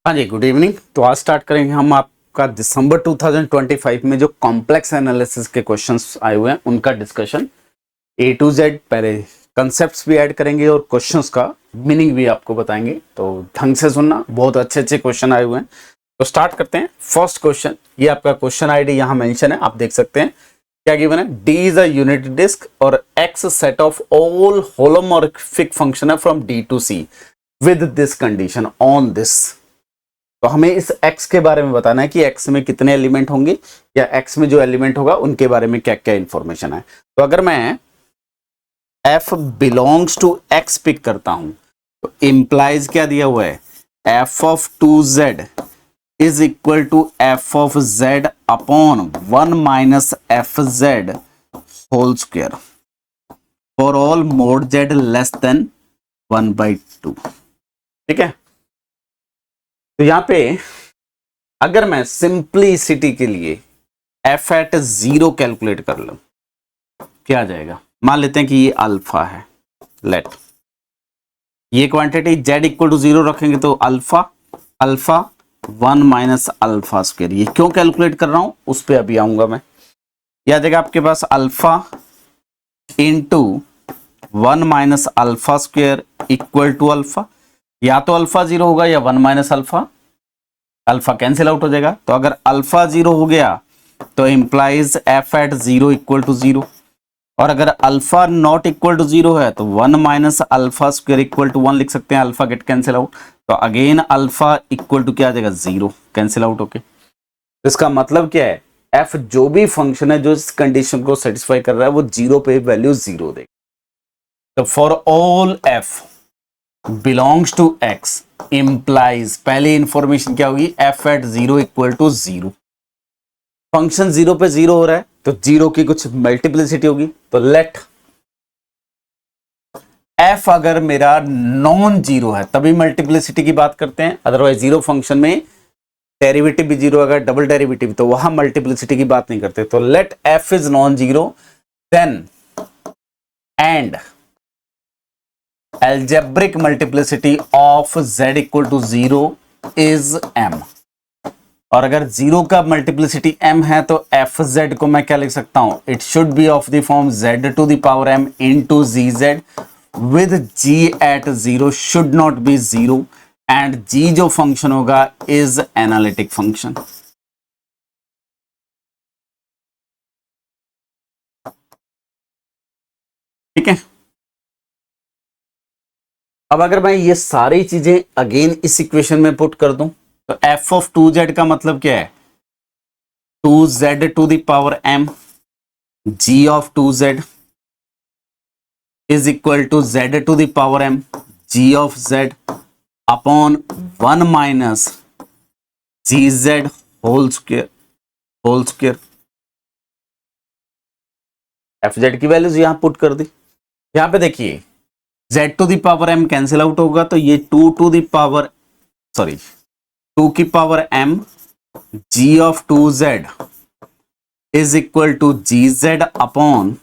हाँ जी, good evening. तो आज स्टार्ट करेंगे हम आपका दिसंबर 2025 में जो कॉम्प्लेक्स एनालिसिस के क्वेश्चंस आए हुए हैं उनका डिस्कशन ए टू जेड। पहले कंसेप्ट्स भी ऐड करेंगे और क्वेश्चंस का मीनिंग भी आपको बताएंगे, तो ढंग से सुनना। बहुत अच्छे अच्छे क्वेश्चन आए हुए हैं, तो स्टार्ट करते हैं। फर्स्ट क्वेश्चन, ये आपका क्वेश्चन आईडी यहाँ मेंशन है, आप देख सकते हैं क्या गिवन है। D is a unit disc और X set of all holomorphic function है from D to C with this condition on this. तो हमें इस x के बारे में बताना है कि x में कितने एलिमेंट होंगे या x में जो एलिमेंट होगा उनके बारे में क्या क्या इंफॉर्मेशन है। तो अगर मैं f belongs to x pick करता हूं तो इंप्लाइज क्या दिया हुआ है, f of 2z is equal to f of z upon 1 minus F Z whole square for all mod z less than 1/2। ठीक है, तो यहां पे अगर मैं सिंपलिसिटी के लिए f एट 0 कैलकुलेट कर लूं क्या आ जाएगा। मान लेते हैं कि ये अल्फा है, लेट ये क्वांटिटी z इक्वल टू 0 रखेंगे तो अल्फा 1 माइनस अल्फा स्क्वायर। ये क्यों कैलकुलेट कर रहा हूं उस पर अभी आऊंगा मैं। यह आ जाएगा आपके पास alpha into 1 minus alpha square equal to alpha, या तो अल्फा 0 होगा या 1 minus alpha, alpha cancel out हो जाएगा। तो अगर अल्फा 0 हो गया तो implies F at 0 equal to 0, और अगर अल्फा नॉट इक्वल टू 0 है तो 1 minus alpha square equal to 1 लिख सकते हैं। अल्फा गेट कैंसिल आउट, तो अगेन अल्फा इक्वल टू क्या आ जाएगा, 0 कैंसिल आउट। ओके, तो इसका मतलब क्या है, एफ जो भी फंक्शन है जो इस कंडीशन को सेटिस्फाई कर रहा है वो 0 पे वैल्यू 0 देगा। तो for all F belongs to x implies, पहली इंफॉर्मेशन क्या होगी, f at 0 equal to 0। Function 0 पे 0 हो रहा है तो 0 की कुछ मल्टीप्लिसिटी होगी। तो लेट f अगर मेरा नॉन जीरो है तभी मल्टीप्लिसिटी की बात करते हैं, अदरवाइज जीरो फंक्शन में डेरिवेटिव भी 0 अगर डबल डेरिवेटिव तो वहां मल्टीप्लिसिटी की बात नहीं करते। तो let f is non zero then and algebraic multiplicity of z equal to 0 is m। और अगर 0 का मल्टीप्लिसिटी m है तो एफ जेड को मैं क्या लिख सकता हूं, it should be of the form z to the power m into G Z with g at 0 should not be 0 and g जो फंक्शन होगा इज एनालिटिक फंक्शन। ठीक है, अब अगर मैं ये सारी चीजें अगेन इस इक्वेशन में पुट कर दूं तो f ऑफ 2z का मतलब क्या है, 2z to the power m g of 2z is equal to z to the power m g of z upon 1 minus G Z whole square. F Z की values यहां put कर दी। यहां पे देखिए z to the power m cancel out होगा तो ये 2 टू द पावर 2 की power m g of 2z is equal to G Z upon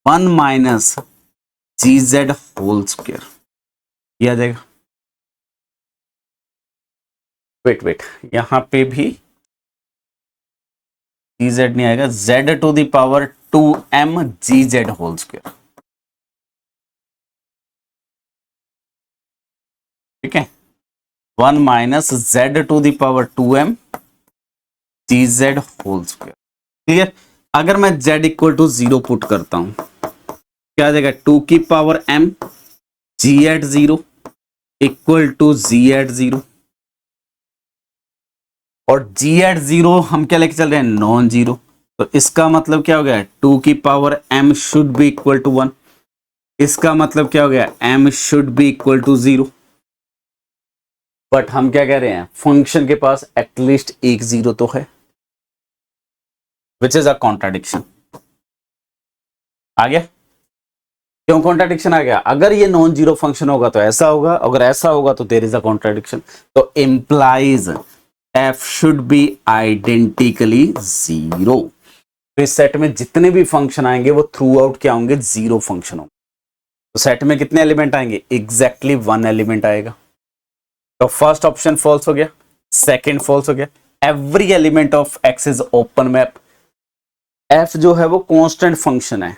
1 minus G Z whole square. ये आ जाएगा, वेट यहां पे भी जी जेड नहीं आएगा, z to the power 2m G Z whole square. ठीक है, 1 minus z to the power 2m G Z whole square. Clear. अगर मैं z इक्वल टू 0 पुट करता हूं क्या आ जाएगा, 2 की power m g at 0 equal to g at 0, और g एट 0 हम क्या लेके चल रहे हैं, नॉन जीरो। तो इसका मतलब क्या हो गया, 2 की power m should be equal to 1। इसका मतलब क्या हो गया, m should be equal to 0। But हम क्या कह रहे हैं, फंक्शन के पास एटलीस्ट एक 0 तो है, विच इज अ कॉन्ट्राडिक्शन। आ गया, क्यों कॉन्ट्राडिक्शन आ गया, अगर ये नॉन जीरो फंक्शन होगा तो ऐसा होगा, अगर ऐसा होगा तो देयर इज अ कॉन्ट्राडिक्शन। तो implies f should be identically 0। तो इस सेट में जितने भी फंक्शन आएंगे वो थ्रू आउट क्या होंगे, 0 फंक्शन होंगे। तो सेट में कितने एलिमेंट आएंगे, एग्जैक्टली 1 एलिमेंट आएगा। तो फर्स्ट ऑप्शन फॉल्स हो गया। सेकेंड फॉल्स हो गया। Every element of x is open map. F जो है वो कांस्टेंट फंक्शन है,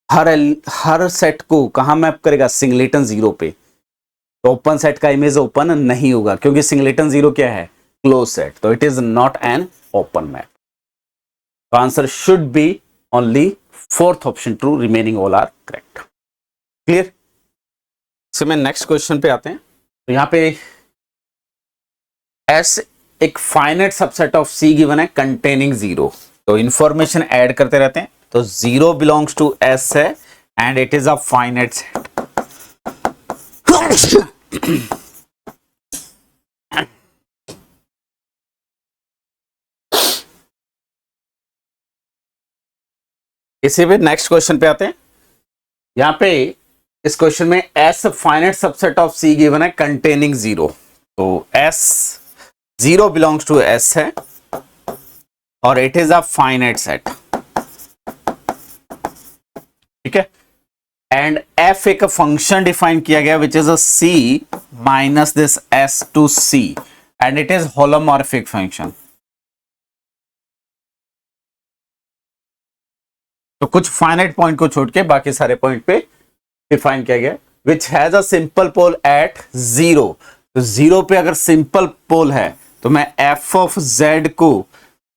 हर सेट को कहां मैप करेगा, सिंगलेटन जीरो पे। तो ओपन सेट का इमेज ओपन नहीं होगा क्योंकि सिंगलेटन जीरो क्या है, क्लोज सेट, तो it is not an open map. तो answer should be only fourth option true, remaining all are correct. Clear. So मैं नेक्स्ट क्वेश्चन पे आते हैं। तो यहां पे एस एक finite subset of C given है कंटेनिंग जीरो। तो इंफॉर्मेशन ऐड करते रहते हैं। तो जीरो बिलोंग्स टू एस है and it is a finite set. इसी पे नेक्स्ट क्वेश्चन पे आते हैं। यहां पे इस क्वेश्चन में S finite subset of C given है कंटेनिंग जीरो। तो S zero belongs to S है और it is a finite set, ठीक है। एंड एफ एक फंक्शन डिफाइन किया गया which is a C minus this S to C and it is holomorphic function. तो कुछ फाइनाइट पॉइंट को छोड़ के बाकी सारे पॉइंट पे डिफाइन किया गया which has a simple pole at zero. तो जीरो पे अगर सिंपल पोल है तो मैं एफ ऑफ जेड को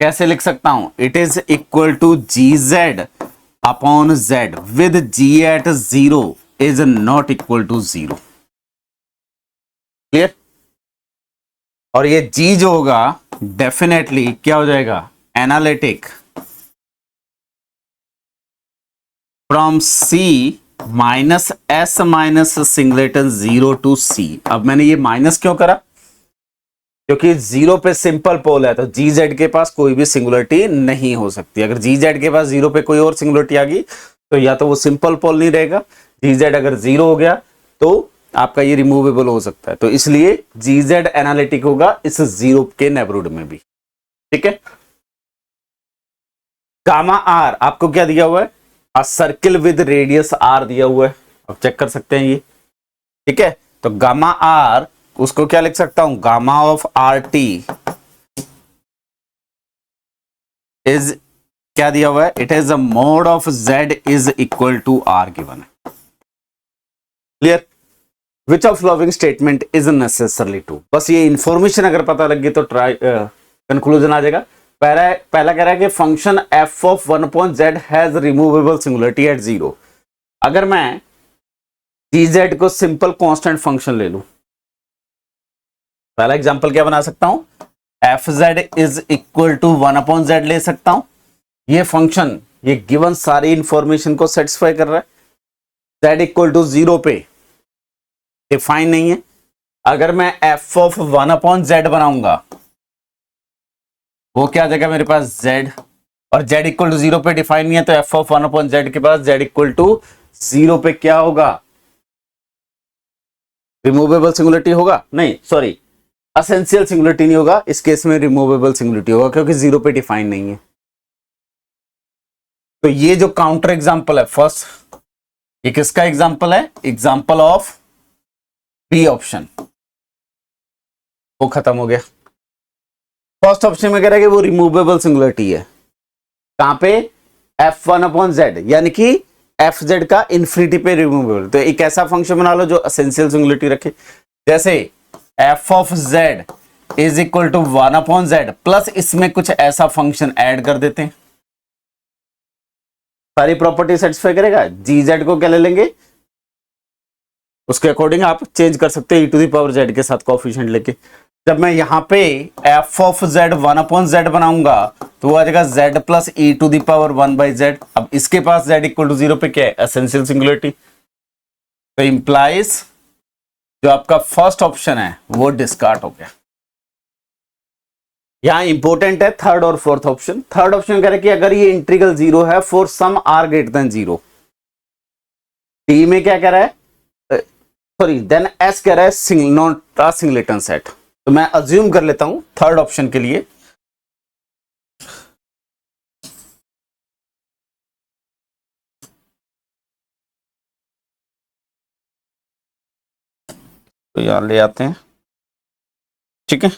कैसे लिख सकता हूं, it is equal to G Z upon Z with G at zero is not equal to zero. Clear. और ये जी जो होगा डेफिनेटली क्या हो जाएगा, analytic from C minus S minus singleton zero to C. अब मैंने ये माइनस क्यों करा, क्योंकि जीरो पे सिंपल पोल है तो जी जेड के पास कोई भी सिंगुलरिटी नहीं हो सकती। अगर जी जेड के पास जीरो पे कोई और सिंगुलरिटी आ गई तो या तो वो सिंपल पोल नहीं रहेगा, जी जेड अगर जीरो हो गया तो आपका ये रिमूवेबल हो सकता है। तो इसलिए जी जेड एनालिटिक होगा इस जीरो के नेबरहुड में भी, ठीक है। गामा आर आपको क्या दिया हुआ है, a circle with radius R दिया हुआ है, अब चेक कर सकते हैं ये, ठीक है। तो गामा आर उसको क्या लिख सकता हूं, gamma of R T is क्या दिया हुआ है, it is a mod of Z is equal to R given है। Clear. Which of following statement is necessarily true. बस ये इंफॉर्मेशन अगर पता लग गई तो ट्राई कंक्लूजन आ जाएगा। पहला कह रहा है कि function F of one upon Z has removable singularity at zero. अगर मैं जी जेड को सिंपल कांस्टेंट फंक्शन ले लूं, पहला एग्जांपल क्या बना सकता हूं, F Z is equal to one upon Z ले सकता हूं। ये फंक्शन ये गिवन सारी इंफॉर्मेशन को सेटिस्फाई कर रहा है, जेड इक्वल टू जीरो पे डिफाइन नहीं है। अगर मैं F of one upon Z बनाऊंगा वो क्या आ जाएगा मेरे पास जेड, और जेड इक्वल टू जीरो पे डिफाइन नहीं है तो F of one upon Z के पास जेड इक्वल टू जीरो पे क्या होगा, रिमूवेबल सिंगुलरिटी होगा, नहीं सॉरी एसेंशियल सिंगुलरिटी नहीं होगा, इस केस में रिमूवेबल सिंगुलरिटी होगा क्योंकि जीरो पे डिफाइन नहीं है। तो ये जो काउंटर एग्जांपल है फर्स्ट, ये किसका एग्जांपल है, एग्जांपल ऑफ बी ऑप्शन, वो खत्म हो गया। फर्स्ट ऑप्शन में कह रहा है कि वो रिमूवेबल सिंगुलरिटी है, कहां पे, एफ वन अपॉन जेड, यानी कि एफ जेड का इंफिनिटी पे रिमूवेबल। तो एक ऐसा फंक्शन बना लो जो एसेंशियल सिंगुलरिटी रखे, जैसे F of Z is equal to one upon Z plus इसमें कुछ ऐसा फंक्शन ऐड कर देते हैं, सारी प्रॉपर्टी सेटिस्फाई करेगा। जी जेड को क्या ले लेंगे, उसके अकॉर्डिंग आप चेंज कर सकते हैं E to the power Z के साथ कोएफिशिएंट लेके। जब मैं यहां पे F of Z one upon Z बनाऊंगा तो वो आ जाएगा Z plus E to the power one by Z. अब इसके पास जेड इक्वल टू जीरो पे क्या है, एसेंशियल सिंगुलरिटी, तो इंप्लाइज जो आपका फर्स्ट ऑप्शन है वो डिस्कार्ड हो गया। यहां इंपॉर्टेंट है थर्ड और फोर्थ ऑप्शन। थर्ड ऑप्शन कह रहा है कि अगर ये इंटीग्रल जीरो है for some R greater than zero, T में क्या कह रहा है, सॉरी देन एस कह रहा है नॉट अ सिंगलेटन सेट। तो मैं अज्यूम कर लेता हूं थर्ड ऑप्शन के लिए, तो यहां ले आते हैं ठीक है।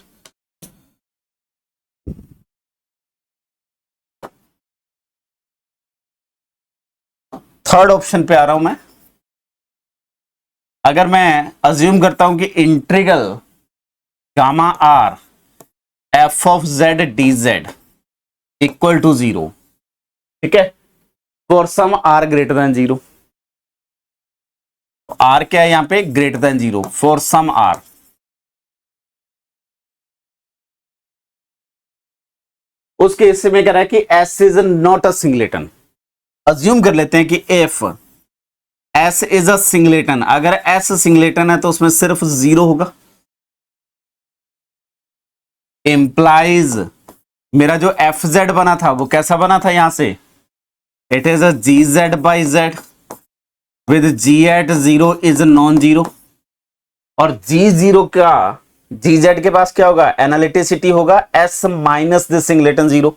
थर्ड ऑप्शन पे आ रहा हूं मैं। अगर मैं अज्यूम करता हूं कि integral gamma R F of Z D Z equal to 0, ठीक है, for some R greater than 0। R क्या है यहां पे? Greater than 0 for some R. उस केस में कह रहा है कि S is not a singleton. Assume कर लेते हैं कि if S is a singleton, अगर एस सिंगलेटन है तो उसमें सिर्फ 0 होगा। इंप्लाइज मेरा जो एफ जेड बना था वो कैसा बना था? यहां से it is a G Z by Z with G at 0 is non 0, और जी 0 का जी जेड के पास क्या होगा? एनालिटिसिटी होगा एस माइनस दिस सिंगलेटन 0।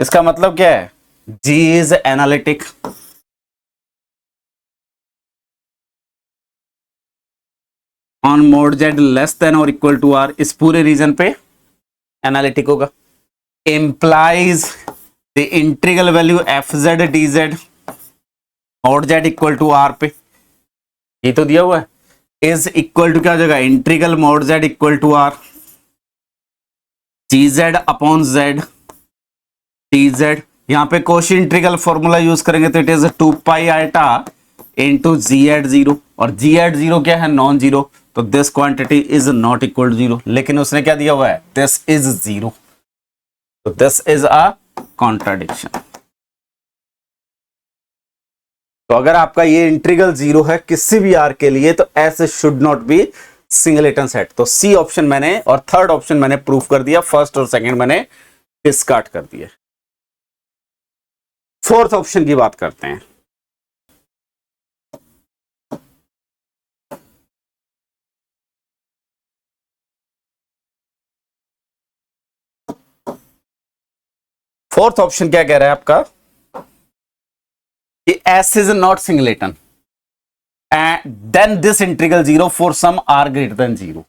इसका मतलब क्या है? G is analytic. On mod Z less than और इक्वल टू आर, इस पूरे रीजन पे एनालिटिक होगा। Implies the integral value F Z D Z mod Z equal to R पे, ये तो दिया हुआ है, इज इक्वल टू क्या हो जाएगा? Integral mod Z equal to R G Z upon Z D Z. यहां पे कोशी इंटीग्रल फॉर्मूला यूज करेंगे तो it is 2 pi iota into G at 0, और जी एट 0 क्या है? नॉन 0, तो this quantity is not equal to 0। लेकिन उसने क्या दिया हुआ है? दिस इज 0, तो दिस इज अ कॉन्ट्राडिक्शन। तो अगर आपका ये इंटीग्रल 0 है किसी भी आर के लिए तो S should not B singleton set. तो सी ऑप्शन मैंने और थर्ड ऑप्शन मैंने प्रूफ कर दिया, फर्स्ट और सेकंड मैंने डिस्कार्ड कर दिया। फोर्थ ऑप्शन की बात करते हैं। फोर्थ ऑप्शन क्या कह रहा है आपका? कि S is not singleton and then this integral 0 for some R greater than 0।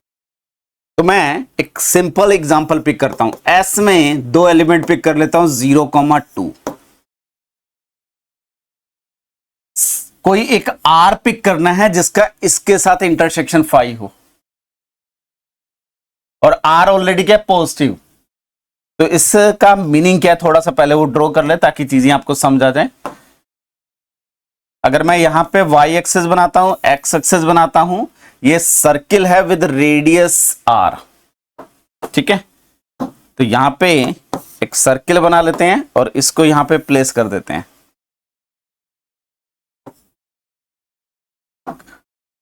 तो मैं एक सिंपल एग्जांपल पिक करता हूं। एस में दो एलिमेंट पिक कर लेता हूं 0,2। कोई एक आर पिक करना है जिसका इसके साथ इंटरसेक्शन 5 हो, और आर ऑलरेडी क्या? पॉजिटिव। तो इसका मीनिंग क्या है? थोड़ा सा पहले वो ड्रॉ कर ले ताकि चीजें आपको समझ आ जाए। अगर मैं यहां पे वाई एक्सेस बनाता हूं, एक्स एक्सेस बनाता हूं, ये सर्किल है विद रेडियस आर, ठीक है। तो यहां पे एक सर्किल बना लेते हैं और इसको यहां पे प्लेस कर देते हैं।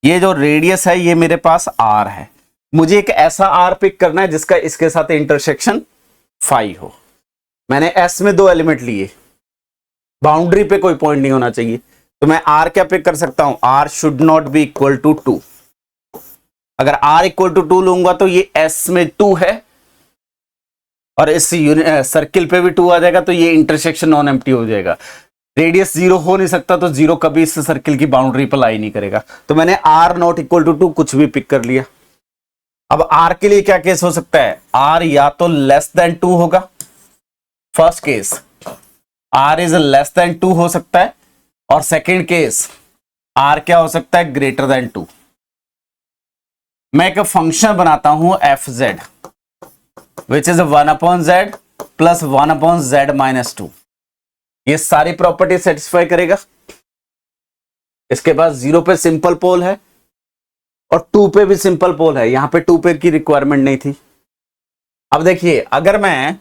ये जो रेडियस है ये मेरे पास आर है, मुझे एक ऐसा आर पिक करना है जिसका इसके साथ इंटरसेक्शन 5 हो। मैंने एस में दो एलिमेंट लिए, बाउंड्री पे कोई पॉइंट नहीं होना चाहिए, तो मैं आर क्या पिक कर सकता हूं? R should not be equal to 2। अगर आर इक्वल टू 2 लूंगा तो ये एस में 2 है और इस सर्किल पे भी 2 आ जाएगा, तो ये इंटरसेक्शन नॉन एम्प्टी हो जाएगा। रेडियस 0 हो नहीं सकता, तो 0 कभी इस सर्किल की बाउंड्री पर लाई नहीं करेगा। तो मैंने आर नॉट इक्वल टू 2 कुछ भी पिक कर लिया। अब आर के लिए क्या केस हो सकता है? आर या तो लेस देन 2 होगा, first case R is less than 2 हो सकता है, और सेकेंड केस आर क्या हो सकता है? Greater than 2। मैं एक फंक्शन बनाता हूं F Z which is 1 upon Z plus 1 upon Z minus 2। ये सारी प्रॉपर्टी सेटिस्फाई करेगा। इसके पास 0 पे सिंपल पोल है और 2 पे भी सिंपल पोल है, यहां पे 2 पे की रिक्वायरमेंट नहीं थी। अब देखिए, अगर मैं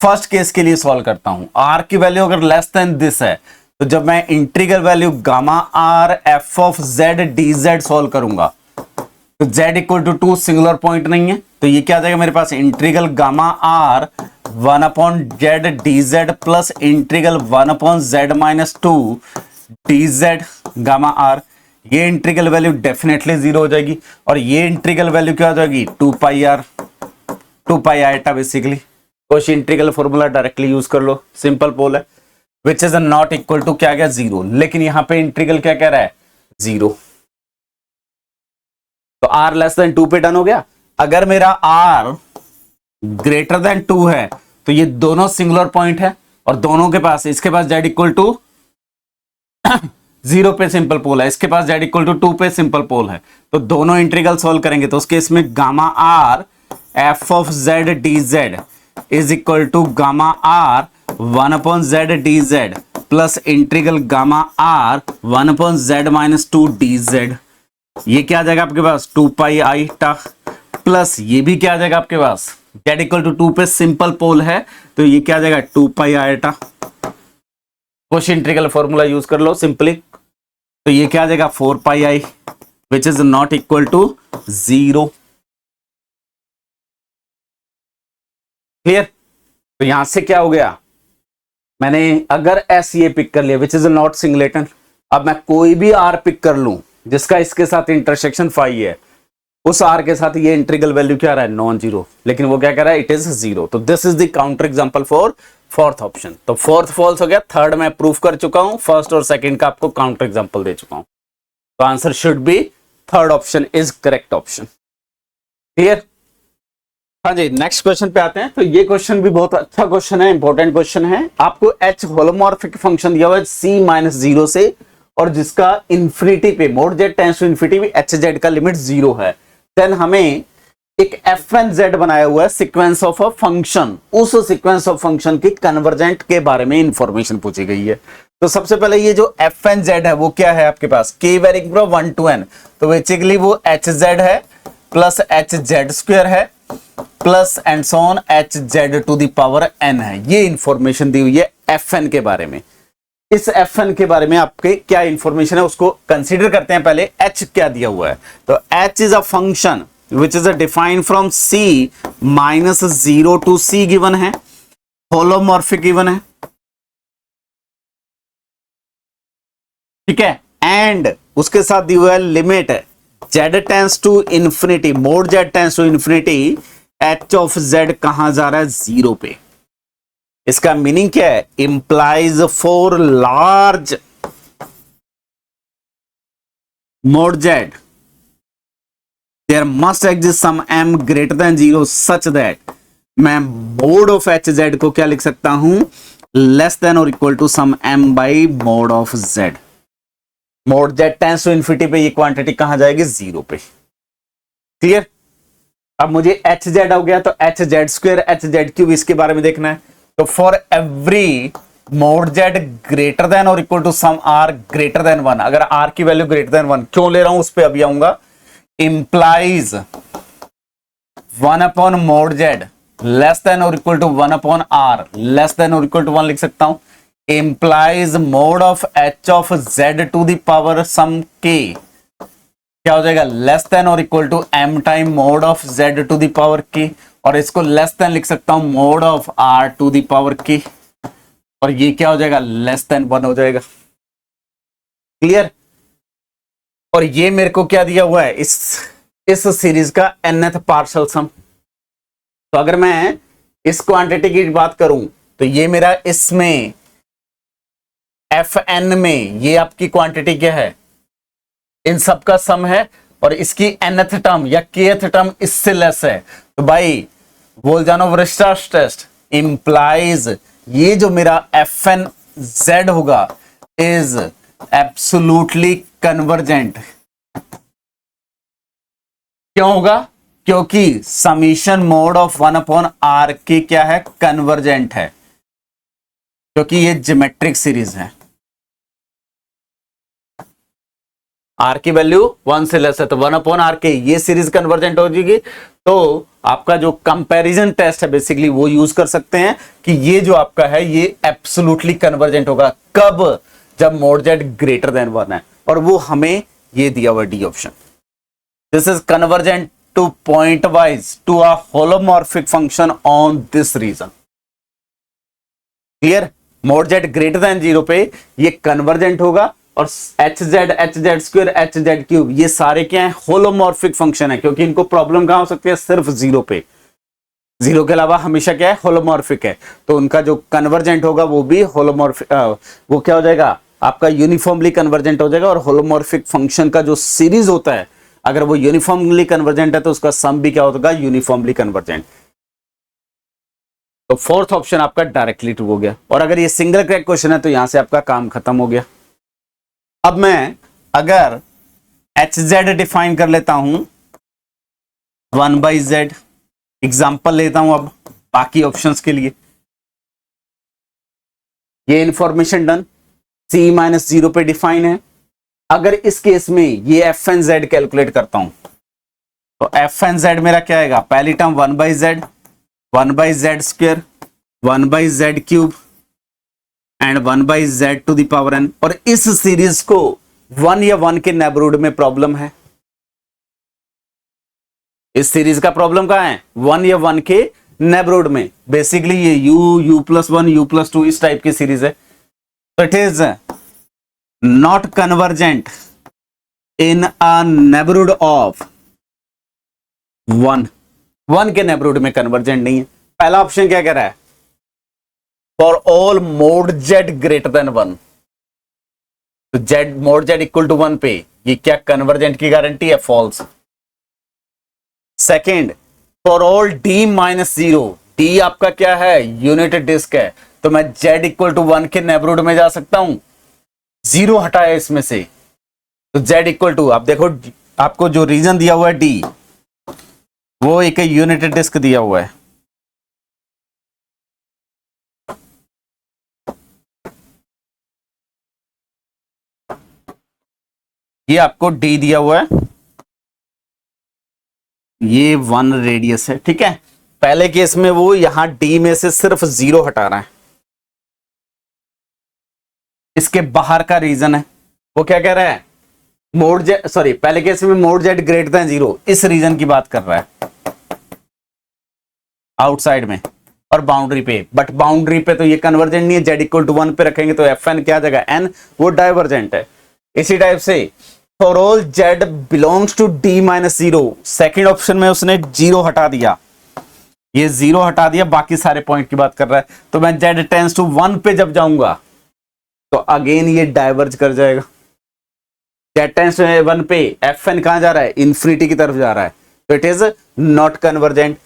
फर्स्ट केस के लिए सॉल्व करता हूं, आर की वैल्यू अगर लेस देन दिस है, तो जब मैं integral value gamma R F of Z D Z solve करूंगा तो z equal to 2 singular point नहीं है, तो ये क्या आ जाएगा मेरे पास? Integral gamma R 1 upon Z D Z plus integral 1 upon Z minus 2 D Z gamma R. ये इंटीग्रल वैल्यू डेफिनेटली 0 हो जाएगी, और ये इंटीग्रल वैल्यू क्या हो जाएगी? 2 pi R, 2 pi iota basically. कुछ इंटीग्रल फॉर्मूला डायरेक्टली यूज कर लो, सिंपल पोल है, which is not equal to क्या गया? 0। लेकिन यहां पे इंटीग्रल क्या कह रहा है? 0। तो आर लेस देन 2 पे डन हो गया। अगर मेरा r ग्रेटर देन 2 है तो ये दोनों सिंगुलर पॉइंट है और दोनों के पास, इसके पास z इक्वल टू 0 पे सिंपल पोल है, इसके पास z इक्वल टू 2 पे सिंपल पोल है, तो दोनों इंटीग्रल सॉल्व करेंगे तो उसके इसमें gamma r f of z dz is equal to gamma r 1 upon z dz plus integral gamma r 1 upon z minus 2 dz। ये क्या आ जाएगा आपके पास 2 पाई आई टा, प्लस ये भी क्या आ जाएगा आपके पास z इक्वल टू 2 पे सिंपल पोल है तो ये क्या आ जाएगा 2 पाई आई टा। कुछ इंटीग्रल फॉर्मूला यूज कर लो सिंपली, तो ये क्या आ जाएगा 4 pi I which is not equal to 0। Clear? तो यहां से क्या हो गया, मैंने अगर एस ये पिक कर लिया विच इज नॉट सिंगलेटन, अब मैं कोई भी आर पिक कर लूं जिसका इसके साथ इंटरसेक्शन फाई है, उस आर के साथ ये इंटीग्रल वैल्यू क्या आ रहा है नॉन जीरो, लेकिन वो क्या कह रहा है इट इज 0। तो this is the counter example for fourth option. तो फोर्थ फॉल्स हो गया, थर्ड मैं प्रूफ कर चुका हूं, फर्स्ट और सेकंड का आपको काउंटर एग्जांपल दे चुका हूं। तो answer should B third option is correct option. Clear? हाँ जी, नेक्स्ट क्वेश्चन पे आते हैं। तो ये क्वेश्चन भी बहुत अच्छा क्वेश्चन है, इंपॉर्टेंट क्वेश्चन है। आपको एच होलोमॉर्फिक फंक्शन दिया हुआ है c माइनस 0 से, और जिसका इंफिनिटी पे mod Z tends to infinity भी एच जेड का लिमिट 0 है। देन हमें एक एफ एन जेड बनाया हुआ है सीक्वेंस ऑफ अ फंक्शन, उस सीक्वेंस ऑफ फंक्शन की कन्वर्जेंट के बारे में इंफॉर्मेशन पूछी गई है। तो सबसे पहले ये जो एफ एन जेड है वो क्या है आपके पास k varying from 1 to n, तो बेसिकली वो एच जेड है प्लस एच जेड स्क्वायर है plus and so on H Z to the power n है। ये इंफॉर्मेशन दी हुई है एफ एन के बारे में। इस एफ एन के बारे में आपके क्या इंफॉर्मेशन है उसको कंसीडर करते हैं। पहले h क्या दिया हुआ है, तो h is a function which is defined from c minus 0 to c given है, होलोमॉर्फिक गिवन है, ठीक है, एंड उसके साथ दी हुआ है limit z tends to infinity, mod z tends to infinity, h of z कहां जा रहा है 0 पे। इसका मीनिंग क्या है, implies for large mod z there must exist some m greater than 0 such that, मैं मोड ऑफ एच जेड को क्या लिख सकता हूं, लेस देन और equal to some m by mod of z। Mod z tends to infinity पे ये quantity कहां जाएगी 0 पे। क्लियर? अब मुझे एच जेड हो गया तो H Z square H Z cube इसके बारे में देखना है। तो for every mod Z greater than और equal to some R greater than 1, अगर आर की वैल्यू ग्रेटर देन 1 क्यों ले रहा हूं उस पर अभी आऊंगा, implies 1 upon mod Z less than और equal to 1 upon R less than और इक्वल टू 1 लिख सकता हूं, implies mod of H of Z to the power some के क्या हो जाएगा लेस देन और equal to m time mod of z to the power k, और इसको लेस देन लिख सकता हूं mod of r to the power k, और ये क्या हो जाएगा लेस देन 1 हो जाएगा। क्लियर? और ये मेरे को क्या दिया हुआ है इस सीरीज का nth पार्शियल सम। तो अगर मैं इस क्वांटिटी की बात करूं तो ये मेरा इसमें fn में ये आपकी क्वांटिटी क्या है, इन सब का सम है, और इसकी nth टर्म या kth टर्म इससे लेस है। तो भाई बोल जानो वृष्टाश टेस्ट इंप्लाइज ये जो मेरा fn z होगा इज एब्सोल्युटली कन्वर्जेंट। क्यों होगा? क्योंकि summation mod of 1 upon R के क्या है कन्वर्जेंट है, क्योंकि ये ज्योमेट्रिक सीरीज है। आर की वैल्यू 1 से लेस है तो 1 अपॉन आर के ये सीरीज कन्वर्जेंट हो जाएगी। तो आपका जो कंपैरिजन टेस्ट है बेसिकली वो यूज कर सकते हैं कि ये जो आपका है ये एब्सोल्युटली कन्वर्जेंट होगा कब, जब मोड जेड ग्रेटर देन 1 है, और वो हमें ये दिया हुआ D option. This is convergent to pointwise to a holomorphic function on this region. Clear? Mod Z greater than 0 पे ये कन्वर्जेंट होगा, और H Z square H Z cube ये सारे क्या है होलोमॉर्फिक फंक्शन है, क्योंकि इनको प्रॉब्लम कहां हो सकती है सिर्फ 0 पे, 0 के अलावा हमेशा क्या है होलोमॉर्फिक है। तो उनका जो कन्वर्जेंट होगा वो भी होलोमॉर्फिक वो क्या हो जाएगा आपका यूनिफॉर्मली कन्वर्जेंट हो जाएगा, और होलोमॉर्फिक फंक्शन का जो सीरीज होता है अगर वो यूनिफॉर्मली कन्वर्जेंट है तो उसका सम भी क्या होगा, यूनिफॉर्मली कन्वर्जेंट। तो फोर्थ ऑप्शन आपका डायरेक्टली ट्रू हो गया। और अगर ये सिंगल क्रैक क्वेश्चन है तो यहां से आपका काम खत्म हो गया। अब मैं अगर एच जेड डिफाइन कर लेता हूं 1/z, एग्जाम्पल लेता हूं अब बाकी ऑप्शंस के लिए। ये इंफॉर्मेशन डन, c-0 पे डिफाइन है। अगर इस केस में ये एफ एन जेड कैलकुलेट करता हूं तो एफ एन जेड मेरा क्या आएगा, पहली term 1/z, 1/z², 1/z³ and 1/z to the power n। और इस सीरीज को 1 या 1 के नेबरहुड में प्रॉब्लम है। इस सीरीज का प्रॉब्लम कहां है, 1 या 1 के नेबरहुड में। बेसिकली ये u+1 u+2 इस टाइप की सीरीज है। तो it is not convergent in a neighbourhood of 1 के नेबरहुड में कन्वर्जेंट नहीं है। पहला ऑप्शन क्या कह रहा है, for all mod z greater than 1। तो z mod z equal to 1 पे ये क्या कन्वर्जेंट की गारंटी है, false. Second, for all d-0, d आपका क्या है, यूनिट डिस्क है। तो मैं z इक्वल टू 1 के नेबरहुड में जा सकता हूं, 0 हटाया इसमें से, तो z इक्वल टू, आप देखो आपको जो रीजन दिया हुआ है d, वो एक यूनिट डिस्क दिया हुआ है। ये आपको d दिया हुआ है, ये 1 रेडियस है, ठीक है। पहले केस में वो यहां d में से सिर्फ 0 हटा रहा है, इसके बाहर का रीजन है। वो क्या कह रहा है, मोड z, सॉरी पहले केस में मोड z ग्रेटर देन 0, इस रीजन की बात कर रहा है आउटसाइड में और बाउंड्री पे। बट बाउंड्री पे तो ये कन्वर्जेंट नहीं है, z इक्वल टू 1 पे रखेंगे तो एफ एन क्या जगह n, वो डाइवर्जेंट है। इसी टाइप से for all z belongs to d-0, second option में उसने 0 हटा दिया, ये 0 हटा दिया, बाकी सारे पॉइंट की बात कर रहा है। तो मैं z टेंड्स टू 1 पे जब जाऊंगा तो अगेन ये डाइवर्ज कर जाएगा। z टेंड्स टू 1 पे एफ एन कहां जा रहा है, इन्फिनिटी की तरफ जा रहा है, तो इट इज नॉट कन्वर्जेंट।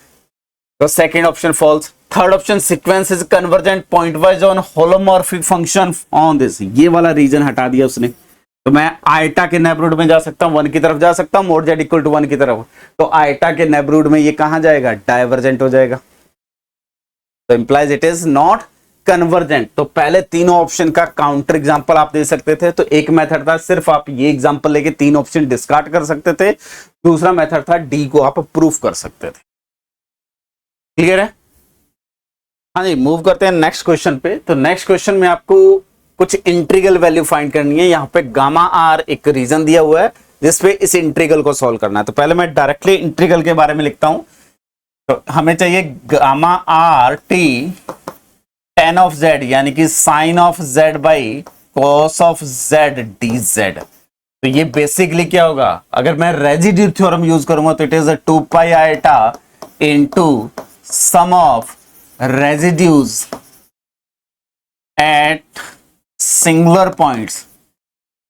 तो second option false. Third option, sequence is convergent pointwise on holomorphic function on this, ये वाला रीजन हटा दिया उसने। तो मैं आयटा के नेबरहुड में जा सकता हूं, 1 की तरफ जा सकता हूं, मोड z इक्वल टू 1 की तरफ। तो आयटा के नेबरहुड में ये कहां जाएगा, डाइवर्जेंट हो जाएगा। तो implies it is not convergent. तो पहले तीनों ऑप्शन का काउंटर एग्जांपल आप दे सकते थे। तो एक मेथड था सिर्फ आप ये एग्जांपल लेके 3 ऑप्शन डिस्कार्ड कर सकते थे, दूसरा मेथड था डी को आप प्रूफ कर सकते थे। क्लियर है? हाँ जी, मूव करते हैं नेक्स्ट क्वेश्चन पे। तो नेक्स्ट क्वेश्चन में आपको कुछ इंटीग्रल वैल्यू फाइंड करनी है। यहाँ पे गामा आर एक रीजन दिया हुआ है जिसपे इस इंटीग्रल को सॉल्व करना है। तो पहले मैं डायरेक्टली इंटीग्रल के बारे में लिखता हूं। तो हमें चाहिए gamma R T tan of z, यानी कि sine of z by cos of z D Z. तो ये बेसिकली क्या होगा, अगर मैं रेजिड्यू थ्योरम यूज करूंगा तो it is 2 pi iota into sum of residues at singular points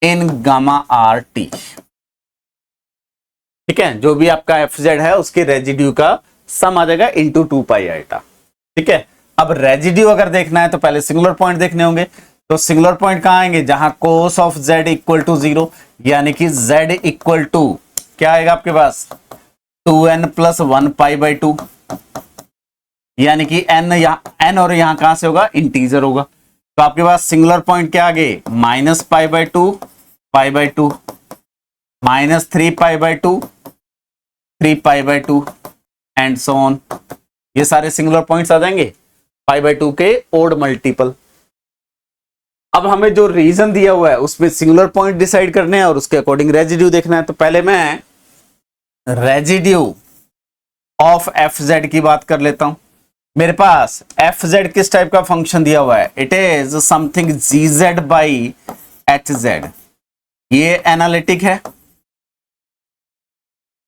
in gamma R T. ठीक है, जो भी आपका एफ जेड है उसके रेजिड्यू का सम आ जाएगा इनटू 2 पाई आयटा। ठीक है, अब रेजिड्यू अगर देखना है तो पहले सिंगुलर पॉइंट देखने होंगे। तो सिंगुलर पॉइंट कहां आएंगे, जहां cos of z equal to 0, यानी कि z इक्वल टू क्या आएगा आपके पास 2n प्लस 1 पाई बाई 2, यानी कि n और यहां कहां से होगा, इंटीजर होगा। तो आपके पास सिंगुलर पॉइंट क्या आगे, minus pi by 2 pi by 2, minus 3 pi by 2 3 pi by 2 and so on. ये सारे सिंगुलर पॉइंट्स आ जाएंगे पाई बाई 2 के ओड मल्टीपल। अब हमें जो रीजन दिया हुआ है उसमें सिंगुलर पॉइंट डिसाइड करने हैं और उसके अकॉर्डिंग रेजिड्यू देखना है। तो पहले मैं रेजिड्यू ऑफ एफ जेड की बात कर लेता हूं। मेरे पास एफ जेड किस टाइप का फंक्शन दिया हुआ है, it is something G Z by H Z. ये एनालिटिक है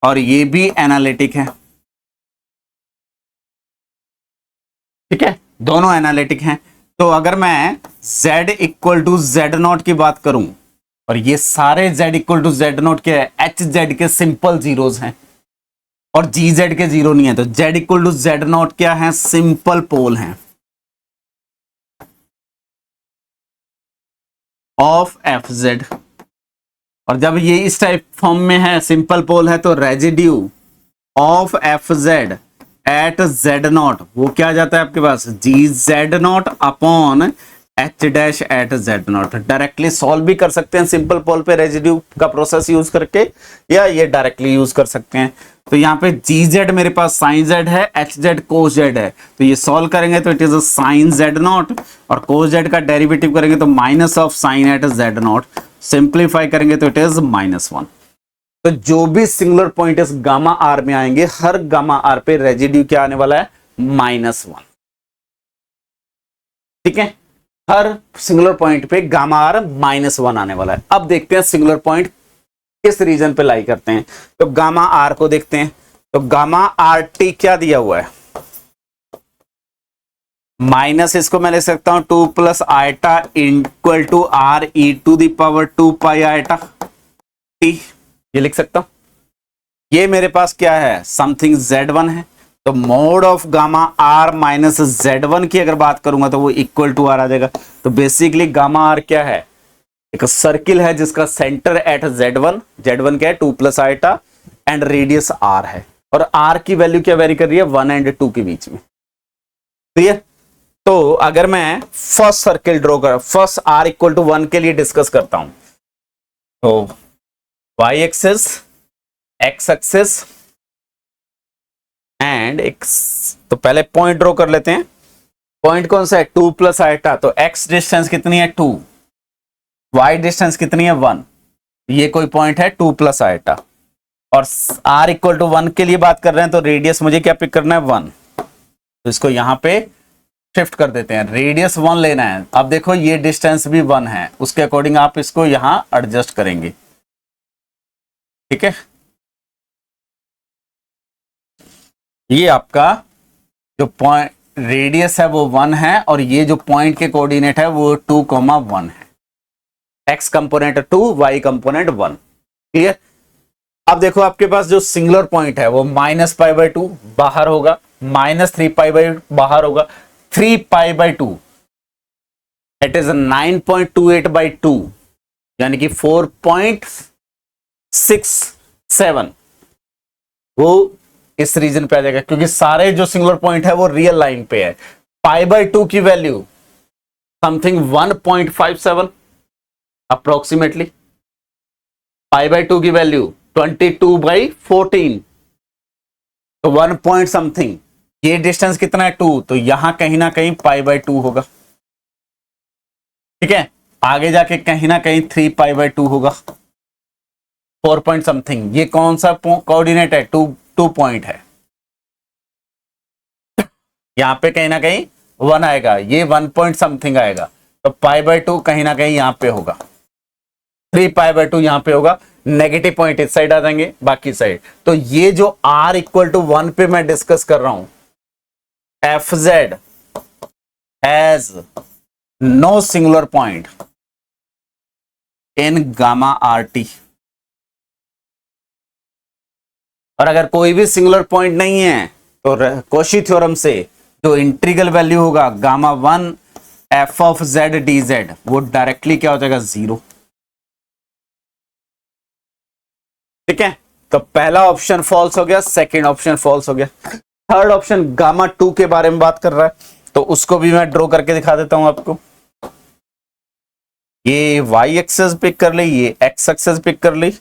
और ये भी एनालिटिक है। ठीक है, दोनों एनालिटिक हैं। तो अगर मैं z equal to z naught की बात करूं और ये सारे z equal to Z naught क्या है, एच जेड के सिंपल जीरोस हैं और जी जेड के जीरो नहीं है, तो z equal to Z naught क्या है, सिंपल पोल हैं ऑफ एफ जेड। और जब ये इस टाइप फॉर्म में है, सिंपल पोल है, तो residue of F Z at Z naught वो क्या आ जाता है आपके पास, G Z naught upon H dash at Z naught. Directly solve भी कर सकते हैं सिंपल पोल पे रेजिड्यू का प्रोसेस यूज करके, या ये डायरेक्टली यूज कर सकते हैं। तो यहाँ पे जी जेड मेरे पास साइन जेड है, एच जेड कोस जेड है, तो ये सॉल्व करेंगे तो it is sine Z naught, और कोस जेड का डेरिवेटिव करेंगे तो minus of sine at Z naught, simplify करेंगे तो इट इज -1। तो जो भी सिंगुलर पॉइंट इस गामा आर में आएंगे, हर गामा आर पे रेजिड्यू क्या आने वाला है, -1। ठीक है, हर सिंगुलर पॉइंट पे गामा आर -1 आने वाला है। अब देखते हैं सिंगुलर पॉइंट किस रीजन पे लाई करते हैं। तो गामा आर को देखते हैं, तो गामा आर टी क्या दिया हुआ है, माइनस, इसको मैं ले सकता हूं 2 plus iota equal to R E to the power 2 pi iota T, ये लिख सकता हूं। ये मेरे पास क्या है, समथिंग z1 है, तो mod of gamma R minus z1 की अगर बात करूंगा तो वो इक्वल टू आर आ जाएगा। तो बेसिकली गामा आर क्या है, एक सर्किल है जिसका सेंटर एट z1, z1 क्या है 2 plus eta and radius r है, और r की वैल्यू क्या वेरी कर रही है, 1 एंड 2 के बीच में। क्लियर? तो अगर मैं फर्स्ट सर्किल ड्रॉ कर, फर्स्ट r इक्वल टू 1 के लिए डिस्कस करता हूं, तो y axis, x axis and x, तो पहले पॉइंट ड्रॉ कर लेते हैं। पॉइंट कौन सा है, 2 प्लस आयटा, तो x डिस्टेंस कितनी है 2, y डिस्टेंस कितनी है 1, ये कोई पॉइंट है 2 प्लस आयटा, और r इक्वल टू 1 के लिए बात कर रहे हैं, तो रेडियस मुझे क्या पिक करना है 1, तो इसको यहां पे शिफ्ट कर देते हैं, रेडियस 1 लेना है। अब देखो ये डिस्टेंस भी 1 है, उसके अकॉर्डिंग आप इसको यहां एडजस्ट करेंगे। ठीक है, ये आपका जो पॉइंट रेडियस है वो 1 है, और ये जो पॉइंट के कोऑर्डिनेट है वो 2,1 है, x component 2, y component 1। Clear? अब देखो आपके पास जो सिंगुलर पॉइंट है वो -π/2 बाहर होगा, -3π बाहर होगा, 3π/2 इट इज 9.28/2, यानी कि 4.67, वो इस रीजन पे आ जाएगा, क्योंकि सारे जो सिंगुलर पॉइंट है वो रियल लाइन पे है। π/2 की वैल्यू समथिंग 1.57 अप्रोक्सीमेटली, π/2 की वैल्यू 22/14, तो 1 पॉइंट समथिंग, ये डिस्टेंस कितना है 2, तो यहां कहीं ना कहीं π/2 होगा। ठीक है, आगे जाके कहीं ना कहीं 3π/2 होगा, 4 पॉइंट समथिंग, ये कौन सा कोऑर्डिनेट है, 2 पॉइंट है, यहां पे कहीं ना कहीं 1 आएगा, ये 1 पॉइंट समथिंग आएगा, तो π/2 कहीं ना कहीं यहां पे होगा, 3π/2 यहां पे होगा, नेगेटिव पॉइंट इस साइड आ जाएंगे, बाकी साइड। तो ये जो r इक्वल टू 1 पे मैं डिस्कस कर रहा हूं, F Z has no singular point in gamma R T, और अगर कोई भी सिंगुलर पॉइंट नहीं है तो कॉशी थ्योरम से जो इंटीग्रल वैल्यू होगा gamma 1 F of Z D Z, वो डायरेक्टली क्या हो जाएगा 0। ठीक है, तो पहला ऑप्शन फॉल्स हो गया, सेकंड ऑप्शन फॉल्स हो गया। थर्ड ऑप्शन गामा 2 के बारे में बात कर रहा है, तो उसको भी मैं ड्रॉ करके दिखा देता हूं आपको। ये y एक्सेस पिक कर ली, ये x एक्सेस पिक कर ली,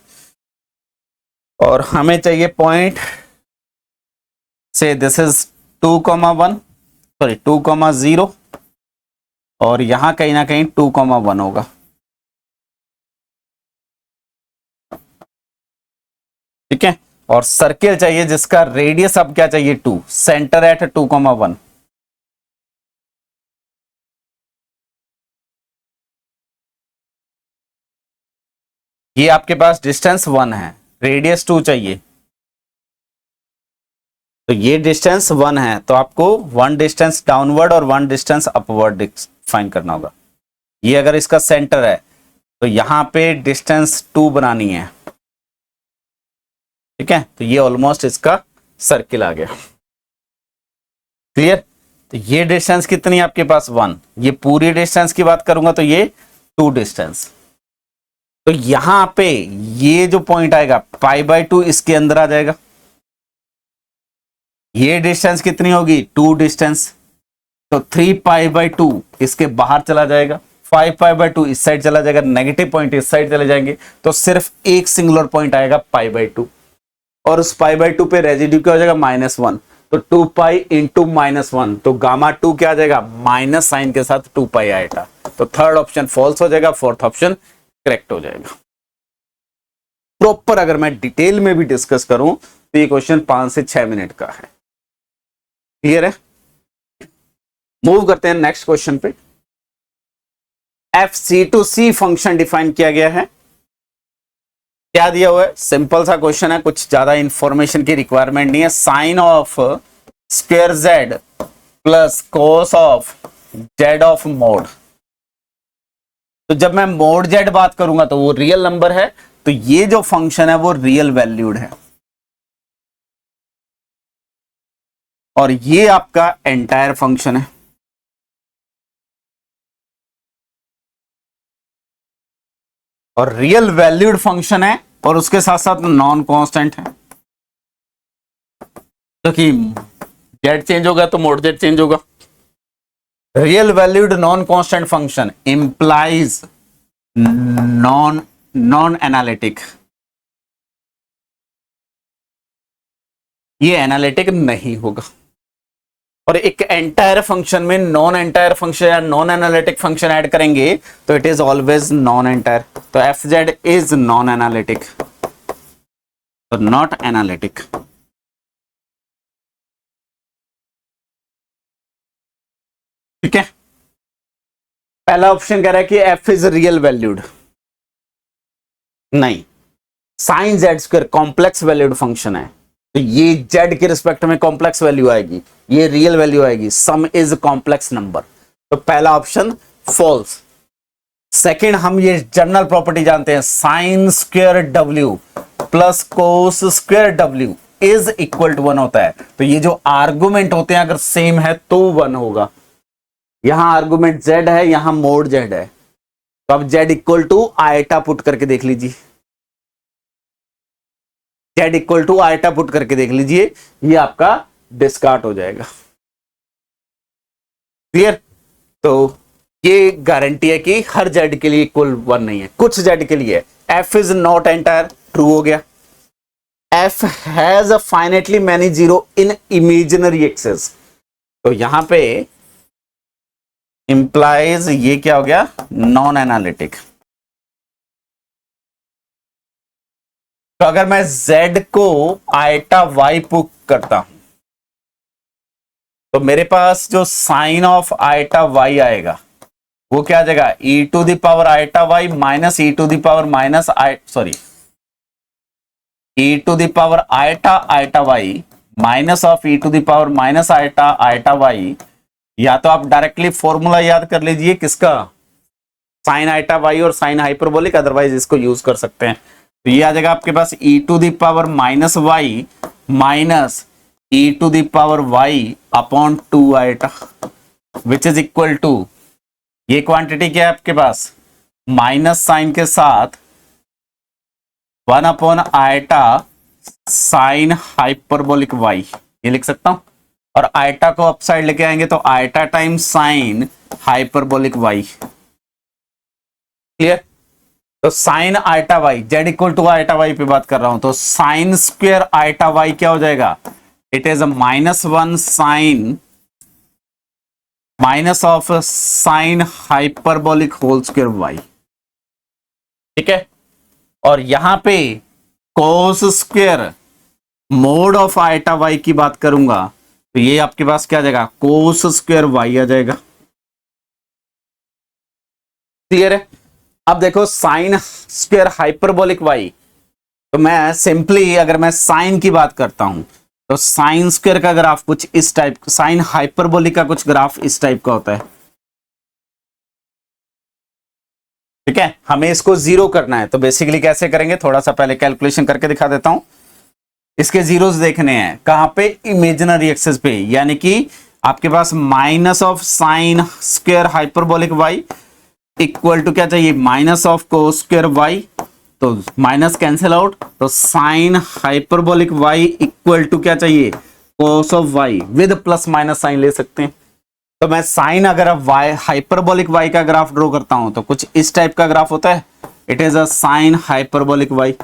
और हमें चाहिए पॉइंट से दिस इज 2,1 सॉरी 2,0, और यहां कहीं ना कहीं 2,1 होगा। ठीक है, और सर्किल चाहिए जिसका रेडियस अब क्या चाहिए 2, सेंटर एट 2,1। ये आपके पास डिस्टेंस 1 है, रेडियस 2 चाहिए, तो ये डिस्टेंस 1 है, तो आपको 1 डिस्टेंस डाउनवर्ड और 1 डिस्टेंस अपवर्ड फाइंड करना होगा। ये अगर इसका सेंटर है तो यहां पे डिस्टेंस 2 बनानी है, ठीक है। तो ये ऑलमोस्ट इसका सर्किल आ गया, क्लियर। तो ये डिस्टेंस कितनी है आपके पास 1, ये पूरी डिस्टेंस की बात करूंगा तो ये 2 डिस्टेंस। तो यहां पे ये जो पॉइंट आएगा π/2 इसके अंदर आ जाएगा। ये डिस्टेंस कितनी होगी 2 डिस्टेंस, तो 3π/2 इसके बाहर चला जाएगा, 5π/2 इस साइड चला जाएगा, नेगेटिव पॉइंट इस साइड चले जाएंगे, तो सिर्फ एक सिंगुलर पॉइंट आएगा π/2, और उस π/2 पे रेजिड्यू क्या हो जाएगा -1, तो 2π इंटू -1, तो गामा 2 क्या आ जाएगा माइनस साइन के साथ 2π आएगा। तो थर्ड ऑप्शन फॉल्स हो जाएगा, फोर्थ ऑप्शन करेक्ट हो जाएगा। प्रॉपर अगर मैं डिटेल में भी डिस्कस करूं तो ये क्वेश्चन 5 से 6 मिनट का है, क्लियर है। मूव करते हैं नेक्स्ट क्वेश्चन पे। FC2C फंक्शन डिफाइन किया गया है, क्या दिया हुआ है, सिंपल सा क्वेश्चन है, कुछ ज्यादा इंफॉर्मेशन की रिक्वायरमेंट नहीं है। Sine of square Z plus cos of Z of mod. तो जब मैं मोड जेड बात करूंगा तो वो रियल नंबर है, तो ये जो फंक्शन है वो रियल वैल्यूड है, और ये आपका एंटायर फंक्शन है। और रियल वैल्यूड फंक्शन है और उसके साथ साथ नॉन कांस्टेंट है, क्योंकि जेड चेंज होगा तो मोड जेड चेंज होगा। Real valued non constant function implies non analytic, ये एनालिटिक नहीं होगा। और एक एंटायर फंक्शन में नॉन एंटायर फंक्शन या नॉन एनालिटिक फंक्शन ऐड करेंगे तो it is always non entire. तो F Z is non analytic, तो नॉट एनालिटिक। ठीक है, पहला ऑप्शन कह रहा है कि एफ इज रियल वैल्यूड, नहीं, sine Z square complex valued function है, तो ये जेड के रिस्पेक्ट में कॉम्प्लेक्स वैल्यू आएगी, ये रियल वैल्यू आएगी, सम इज कॉम्प्लेक्स नंबर, तो पहला ऑप्शन फॉल्स। सेकंड, हम ये जनरल प्रॉपर्टी जानते हैं, sine square W plus cos square W is equal to 1 होता है, तो ये जो आर्गुमेंट होते हैं अगर सेम है तो 1 होगा। यहां आर्गुमेंट जेड है, यहां मोड जेड है, तो अब Z equal to iota put करके देख लीजिए, Z equal to iota put करके देख लीजिए, ये आपका डिस्कार्ड हो जाएगा, क्लियर। तो ये गारंटी है कि हर जेड के लिए इक्वल 1 नहीं है, कुछ जेड के लिए F is not entire, true हो गया। F has a finitely many zero in imaginary axis, तो यहां पे इंप्लाइज ये क्या हो गया नॉन एनालिटिक। तो अगर मैं z को आयटा y पुट करता हूं तो मेरे पास जो साइन ऑफ आयटा y आएगा वो क्या आ जाएगा e to the power iota y minus e to the power minus e to the power iota iota y minus of e to the power minus iota iota y। या तो आप directly formula याद कर लीजिए किसका, sine iota y और sine hyperbolic, otherwise इसको use कर सकते हैं। तो ये आ जाएगा आपके पास e to the power minus y minus e to the power y upon 2 iota which is equal to, ये क्वांटिटी क्या है आपके पास माइनस साइन के साथ 1 upon iota sine hyperbolic y, ये लिख सकता हूं, और आयटा को अपसाइड लेके आएंगे तो iota time sine hyperbolic y, clear. तो sine iota y, Z equal to iota y पे बात कर रहा हूं, तो साइन स्क्वायर आयटा y क्या हो जाएगा, it is -1 sine minus of sine hyperbolic whole square y, ठीक है। और यहां पे cos square mod of iota y की बात करूंगा तो ये आपके पास क्या आ जाएगा कोस स्क्वायर y आ जाएगा, क्लियर है। अब देखो साइन स्क्वायर हाइपरबोलिक y, तो मैं सिंपली अगर मैं साइन की बात करता हूं तो साइन स्क्वायर का ग्राफ कुछ इस टाइप, साइन हाइपरबोलिक का कुछ ग्राफ इस टाइप का होता है, ठीक है, हमें इसको 0 करना है। तो बेसिकली कैसे करेंगे, थोड़ा सा पहले कैलकुलेशन करके दिखा देता हूं। इसके जीरोस देखने हैं कहां पे, इमेजिनरी एक्सिस पे, यानी कि आपके पास minus of sine square hyperbolic Y equal to क्या चाहिए, minus of cos square Y, तो माइनस कैंसिल आउट, तो sine hyperbolic Y equal to क्या चाहिए, cos of Y with plus minus sine ले सकते हैं। तो मैं साइन अगर वाई हाइपरबोलिक वाई का ग्राफ ड्रॉ करता हूं तो कुछ इस टाइप का ग्राफ होता है, it is a sine hyperbolic Y.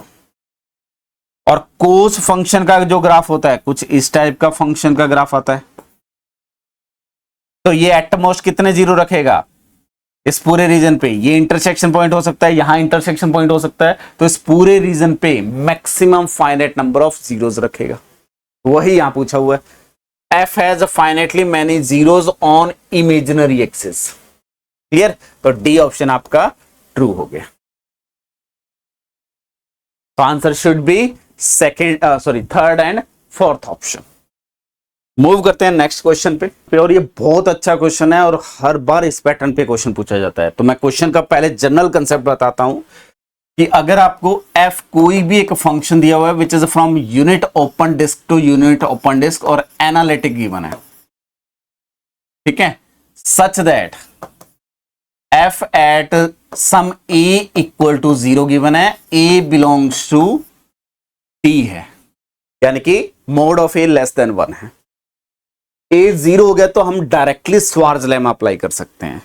और कोस फंक्शन का जो ग्राफ होता है कुछ इस टाइप का फंक्शन का ग्राफ आता है। तो ये एट मोस्ट कितने जीरो रखेगा इस पूरे रीजन पे, ये इंटरसेक्शन पॉइंट हो सकता है, यहां इंटरसेक्शन पॉइंट हो सकता है, तो इस पूरे रीजन पे maximum finite number of zeros रखेगा। वही यहां पूछा हुआ है, f has finitely many zeros on imaginary axis। Clear, तो डी ऑप्शन आपका ट्रू हो गया। तो answer should B third and fourth option. Move करते हैं नेक्स्ट क्वेश्चन पे। और ये बहुत अच्छा क्वेश्चन है और हर बार इस पैटर्न पे क्वेश्चन पूछा जाता है। तो मैं क्वेश्चन का पहले जनरल कंसेप्ट बताता हूं कि अगर आपको f कोई भी एक फंक्शन दिया हुआ है which is from unit open disc to unit open disc और एनालिटिक गिवन है, ठीक है, such that f at some a equal to 0 given है, a बिलोंग्स टू t है, यानी कि mod of a less than 1 है। a 0 हो गया तो हम डायरेक्टली स्वार्ज लेमा अप्लाई कर सकते हैं।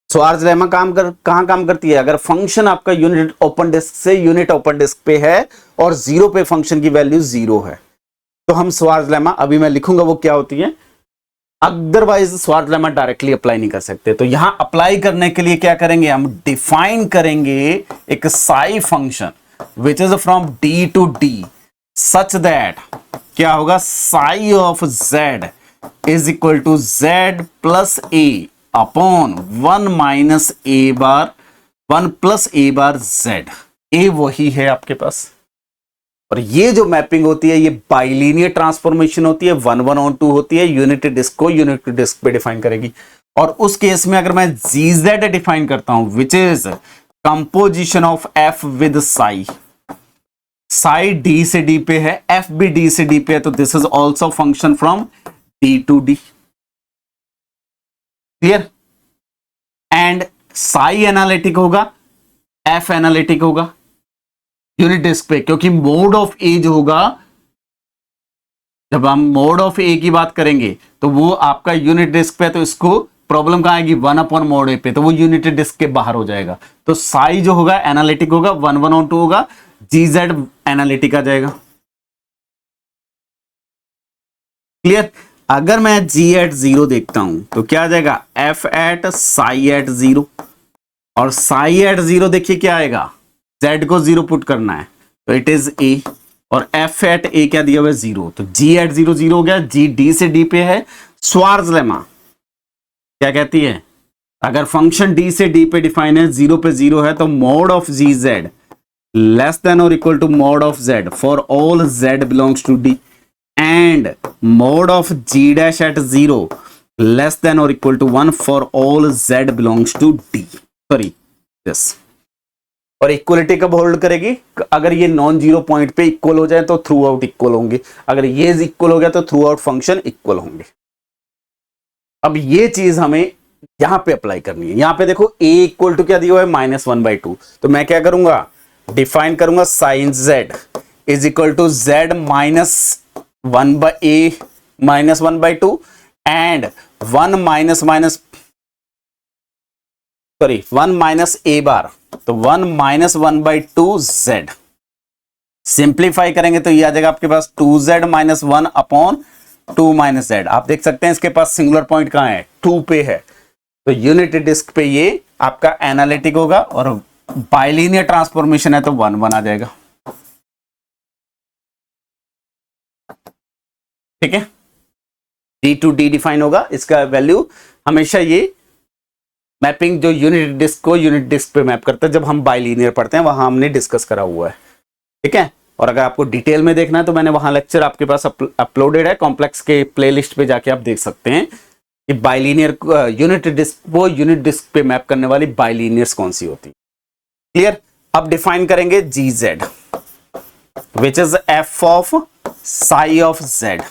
स्वार्ज लेमा कहां काम करती है, अगर फंक्शन आपका यूनिट ओपन डिस्क से यूनिट ओपन डिस्क पे है और 0 पे फंक्शन की वैल्यू 0 है तो हम स्वार्ज लेमा, अभी मैं लिखूंगा वो क्या होती है, अदरवाइज स्वार्ज लेमा डायरेक्टली अप्लाई नहीं कर सकते। तो यहां अप्लाई करने के लिए क्या करेंगे, हम डिफाइन करेंगे एक psi function which is from D to D such that क्या होगा, psi of z is equal to z plus a upon 1 minus A bar 1 plus A bar z। a वही है आपके पास, और ये जो मैपिंग होती है ये बाइलिनियर ट्रांसफॉर्मेशन होती है, 1 1 ऑन 2 होती है, यूनिट डिस्क को यूनिट डिस्क पे डिफाइन करेगी। और उस केस में अगर मैं gz डिफाइन करता हूं which is composition of f with Sai, Sai D से डी पे है, f भी डी से डी पे है, तो this is also function from D to D. Clear, and psi analytic होगा, f एनालिटिक होगा यूनिट डिस्क पे, क्योंकि मोड ऑफ ए जो होगा, जब हम मोड ऑफ ए की बात करेंगे तो वो आपका यूनिट डिस्क पे, तो इसको प्रॉब्लम कहां आएगी, 1 अपॉन मोड ए पे, तो वो यूनिट डिस्क के बाहर हो जाएगा। तो साई जो होगा एनालिटिक होगा, 1 1 ऑन 2 होगा, gz एनालिटिक आ जाएगा। क्लियर, अगर मैं g एट 0 देखता हूं तो क्या आ जाएगा, f एट साई एट 0, और साई एट 0 देखिए क्या आएगा, z को 0 पुट करना है तो इट इज a, और f एट a क्या दिया हुआ है 0, तो g एट 0 0 हो गया, g d से d पे है। स्वार्ज लेमा क्या कहती है, अगर फंक्शन d से d पे डिफाइन है, 0 पे 0 है, तो mod of gz less than और equal to mod of z for all z belongs to d, and mod of g dash at 0 less than और equal to 1 for all z belongs to d, sorry yes. और equality कब hold करेगी, अगर ये non zero point पे equal हो जाए तो थ्रू आउट इक्वल होंगे, अगर ये इक्वल हो गया तो थ्रू आउट फंक्शन इक्वल होंगे। अब ये चीज हमें यहां पे अप्लाई करनी है। यहां पे देखो a इक्वल टू क्या दिया हुआ है, -1/2, तो मैं क्या करूंगा, डिफाइन करूंगा sine z is equal to z minus 1/2 and 1 minus a bar, तो 1 माइनस 1/2 z। सिंप्लीफाई करेंगे तो ये आ जाएगा आपके पास 2z minus 1 upon 2 minus z। आप देख सकते हैं इसके पास सिंगुलर पॉइंट कहां है, 2 पे है, तो यूनिट डिस्क पे ये आपका एनालिटिक होगा, और बाइलिनियर ट्रांसफॉर्मेशन है तो 1 1 आ जाएगा। ठीक है, डी टू डी डिफाइन होगा, इसका वैल्यू हमेशा ये मैपिंग जो यूनिट डिस्क को यूनिट डिस्क पे मैप करता है, जब हम बाइलिनियर पढ़ते हैं वहां हमने डिस्कस करा हुआ है। ठीक है, और अगर आपको डिटेल में देखना है तो मैंने वहां लेक्चर आपके पास अपलोडेड है, कॉम्प्लेक्स के प्लेलिस्ट पे जाके आप देख सकते हैं। कि बाइलीनियर यूनिट डिस्क, वो यूनिट डिस्क पे मैप करने वाली बाइलीनियर्स कौन सी होती है। क्लियर। अब डिफाइन करेंगे G Z which is F of psi of Z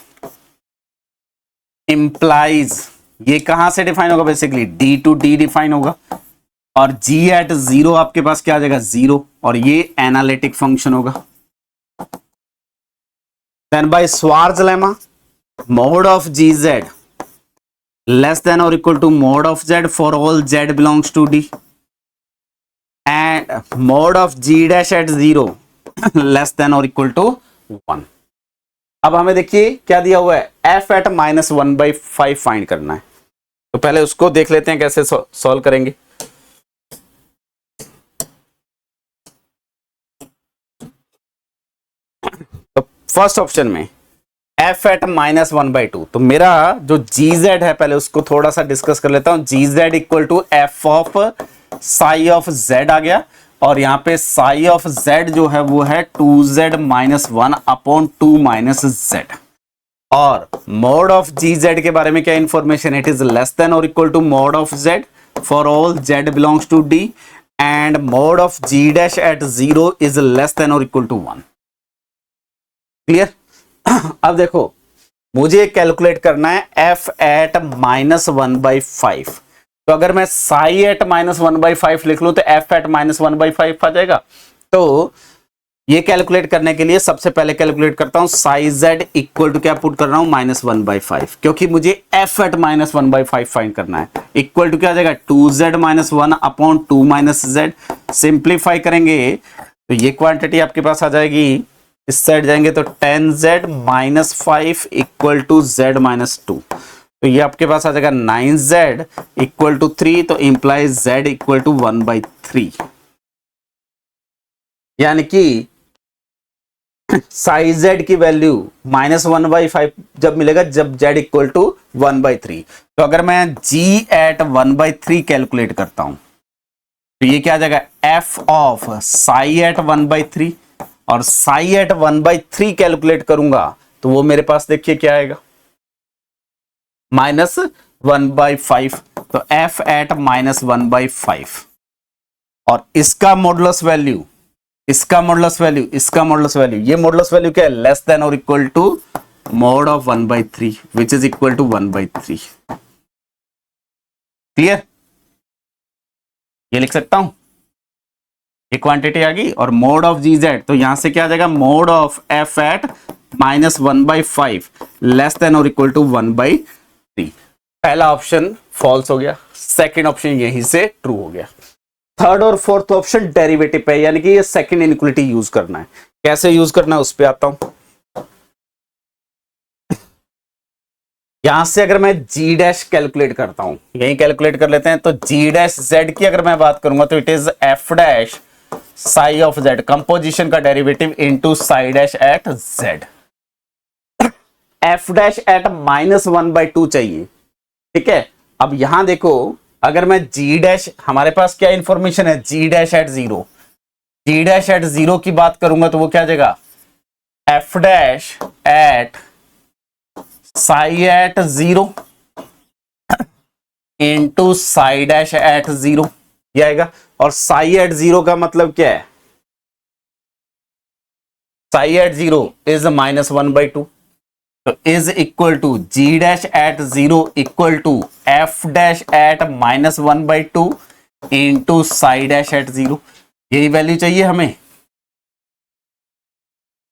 implies, ये कहां से डिफाइन होगा, basically D to D define होगा, और जी एट जीरो आपके पास क्या आ जाएगा, जीरो, और ये एनालिटिक फंक्शन होगा। Then by Schwarz lemma mod of gz less than or equal to mod of z for all z belongs to d and mod of g dash at 0 less than or equal to 1। अब हमें देखिए क्या दिया हुआ है, f at -1/5 find करना है, तो पहले उसको देख लेते हैं कैसे सॉल्व करेंगे। तो फर्स्ट ऑप्शन में f एट -1/2, तो मेरा जो gz है पहले उसको थोड़ा सा डिस्कस कर लेता हूं। gz equal to f of psi of z आ गया, और यहां पे साई ऑफ z जो है वो है 2z - 1 अपॉन 2 - z, और मोड ऑफ gz के बारे में क्या information, it is less than और equal to mod of z for all z belongs to d and mod of g dash at 0 is less than और equal to 1। Clear. अब देखो मुझे calculate करना है f एट -1/5, तो अगर मैं साई एट -1/5 लिख लूं तो f एट -1/5 आ जाएगा। तो ये कैलकुलेट करने के लिए सबसे पहले कैलकुलेट करता हूं साई z इक्वल टू क्या पुट कर रहा हूं, -1/5, क्योंकि मुझे f एट -1/5 फाइंड करना है। इक्वल टू क्या आ जाएगा, 2z - 1 अपॉन 2 - z। सिंप्लीफाई करेंगे तो ये क्वांटिटी आपके पास आ जाएगी, इस साइड जाएंगे तो 10z - 5 इक्वल टू z - 2, तो ये आपके पास आ जाएगा 9z इक्वल टू 3, तो इंप्लाइज z इक्वल टू 1/3, यानी कि साई z की वैल्यू -1/5 जब मिलेगा जब z इक्वल टू 1/3। तो अगर मैं g एट 1/3 कैलकुलेट करता हूं तो ये क्या आ जाएगा, f ऑफ साई एट 1/3, और साई एट 1/3 कैलकुलेट करूंगा तो वो मेरे पास देखिए क्या आएगा, -1/5, तो f एट -1/5, और इसका मॉडुलस वैल्यू, इसका मॉडुलस वैल्यू, इसका मॉडुलस वैल्यू, ये मॉडुलस वैल्यू क्या है, लेस देन और equal to mod of 1/3 which is equal to 1/3। Clear. ये लिख सकता हूं, ये क्वांटिटी आ गई, और मोड ऑफ जी जेड, तो यहां से क्या आ जाएगा, mod of f at -1/5 less than और इक्वल टू 1/3। पहला ऑप्शन फॉल्स हो गया, सेकंड ऑप्शन यहीं से ट्रू हो गया। थर्ड और फोर्थ ऑप्शन डेरिवेटिव पे, यानी कि ये सेकंड इनइक्वालिटी यूज करना है। कैसे यूज करना है उस पे आता हूं। यहां से अगर मैं g डैश कैलकुलेट करता हूं, यही कैलकुलेट कर लेते हैं, तो g डैश z की अगर मैं बात करूंगा तो it is f dash psi of z, composition का derivative into psi dash at z। f dash at -1/2 चाहिए, ठीक है। अब यहां देखो, अगर मैं g डैश, हमारे पास क्या इंफॉर्मेशन है, g dash at 0, g dash at 0 की बात करूंगा तो वो क्या आ जाएगा, f dash at psi at 0 into psi dash at 0, ये आएगा। और साई एट 0 का मतलब क्या है, साई एट 0 इज -1/2, तो is equal to g dash at 0 equal to f dash at -1/2 into psi dash at 0, यही वैल्यू चाहिए हमें।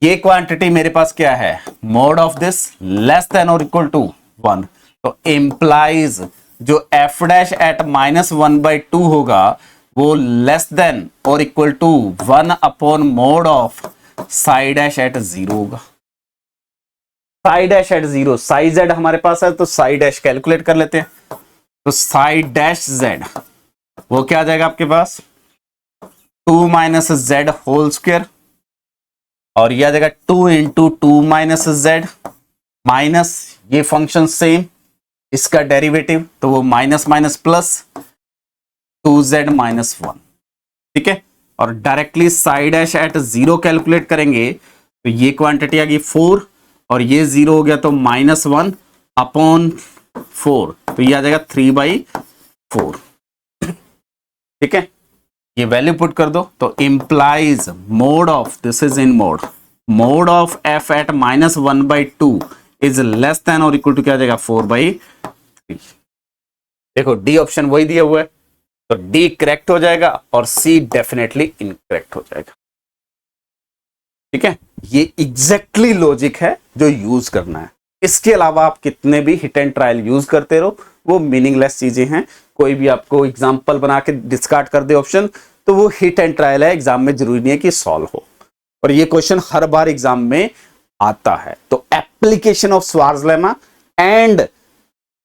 ये क्वांटिटी मेरे पास क्या है, mode of this less than और इक्वल टू 1, तो इंप्लाइज जो f डैश एट -1/2 होगा वो लेस देन और equal to 1 upon mod of psi dash at 0 होगा। Psi dash at 0, psi z हमारे पास है तो साई डैश कैलकुलेट कर लेते हैं, तो साई डैश z वो क्या आ जाएगा आपके पास, 2 - z होल स्क्वायर, और यह आ जाएगा 2 इंटू 2 - z माइनस ये फंक्शन सेम, इसका डेरिवेटिव, तो वो माइनस माइनस प्लस 2z - 1, ठीक है। और directly psi dash at 0 calculate करेंगे तो ये क्वांटिटी आ गई 4, और ये 0 हो गया तो -1 अपॉन 4, तो ये आ जाएगा 3/4। ठीक है, ये वैल्यू पुट कर दो तो implies mod of, this is in mod of f at -1/2 is less than और इक्वल टू क्या आ जाएगा 4/3। देखो डी ऑप्शन वही दिया हुआ है, तो डी करेक्ट हो जाएगा और सी डेफिनेटली इनकरेक्ट हो जाएगा। ठीक है, ये एग्जैक्टली लॉजिक है जो यूज करना है। इसके अलावा आप कितने भी हिट एंड ट्रायल यूज करते रहो, वो मीनिंगलेस चीजें हैं। कोई भी आपको एग्जांपल बना के डिस्कार्ड कर दे ऑप्शन, तो वो हिट एंड ट्रायल है, एग्जाम में जरूरी नहीं है कि सॉल्व हो। और ये क्वेश्चन हर बार एग्जाम में आता है। तो application of स्वार्ज lemma and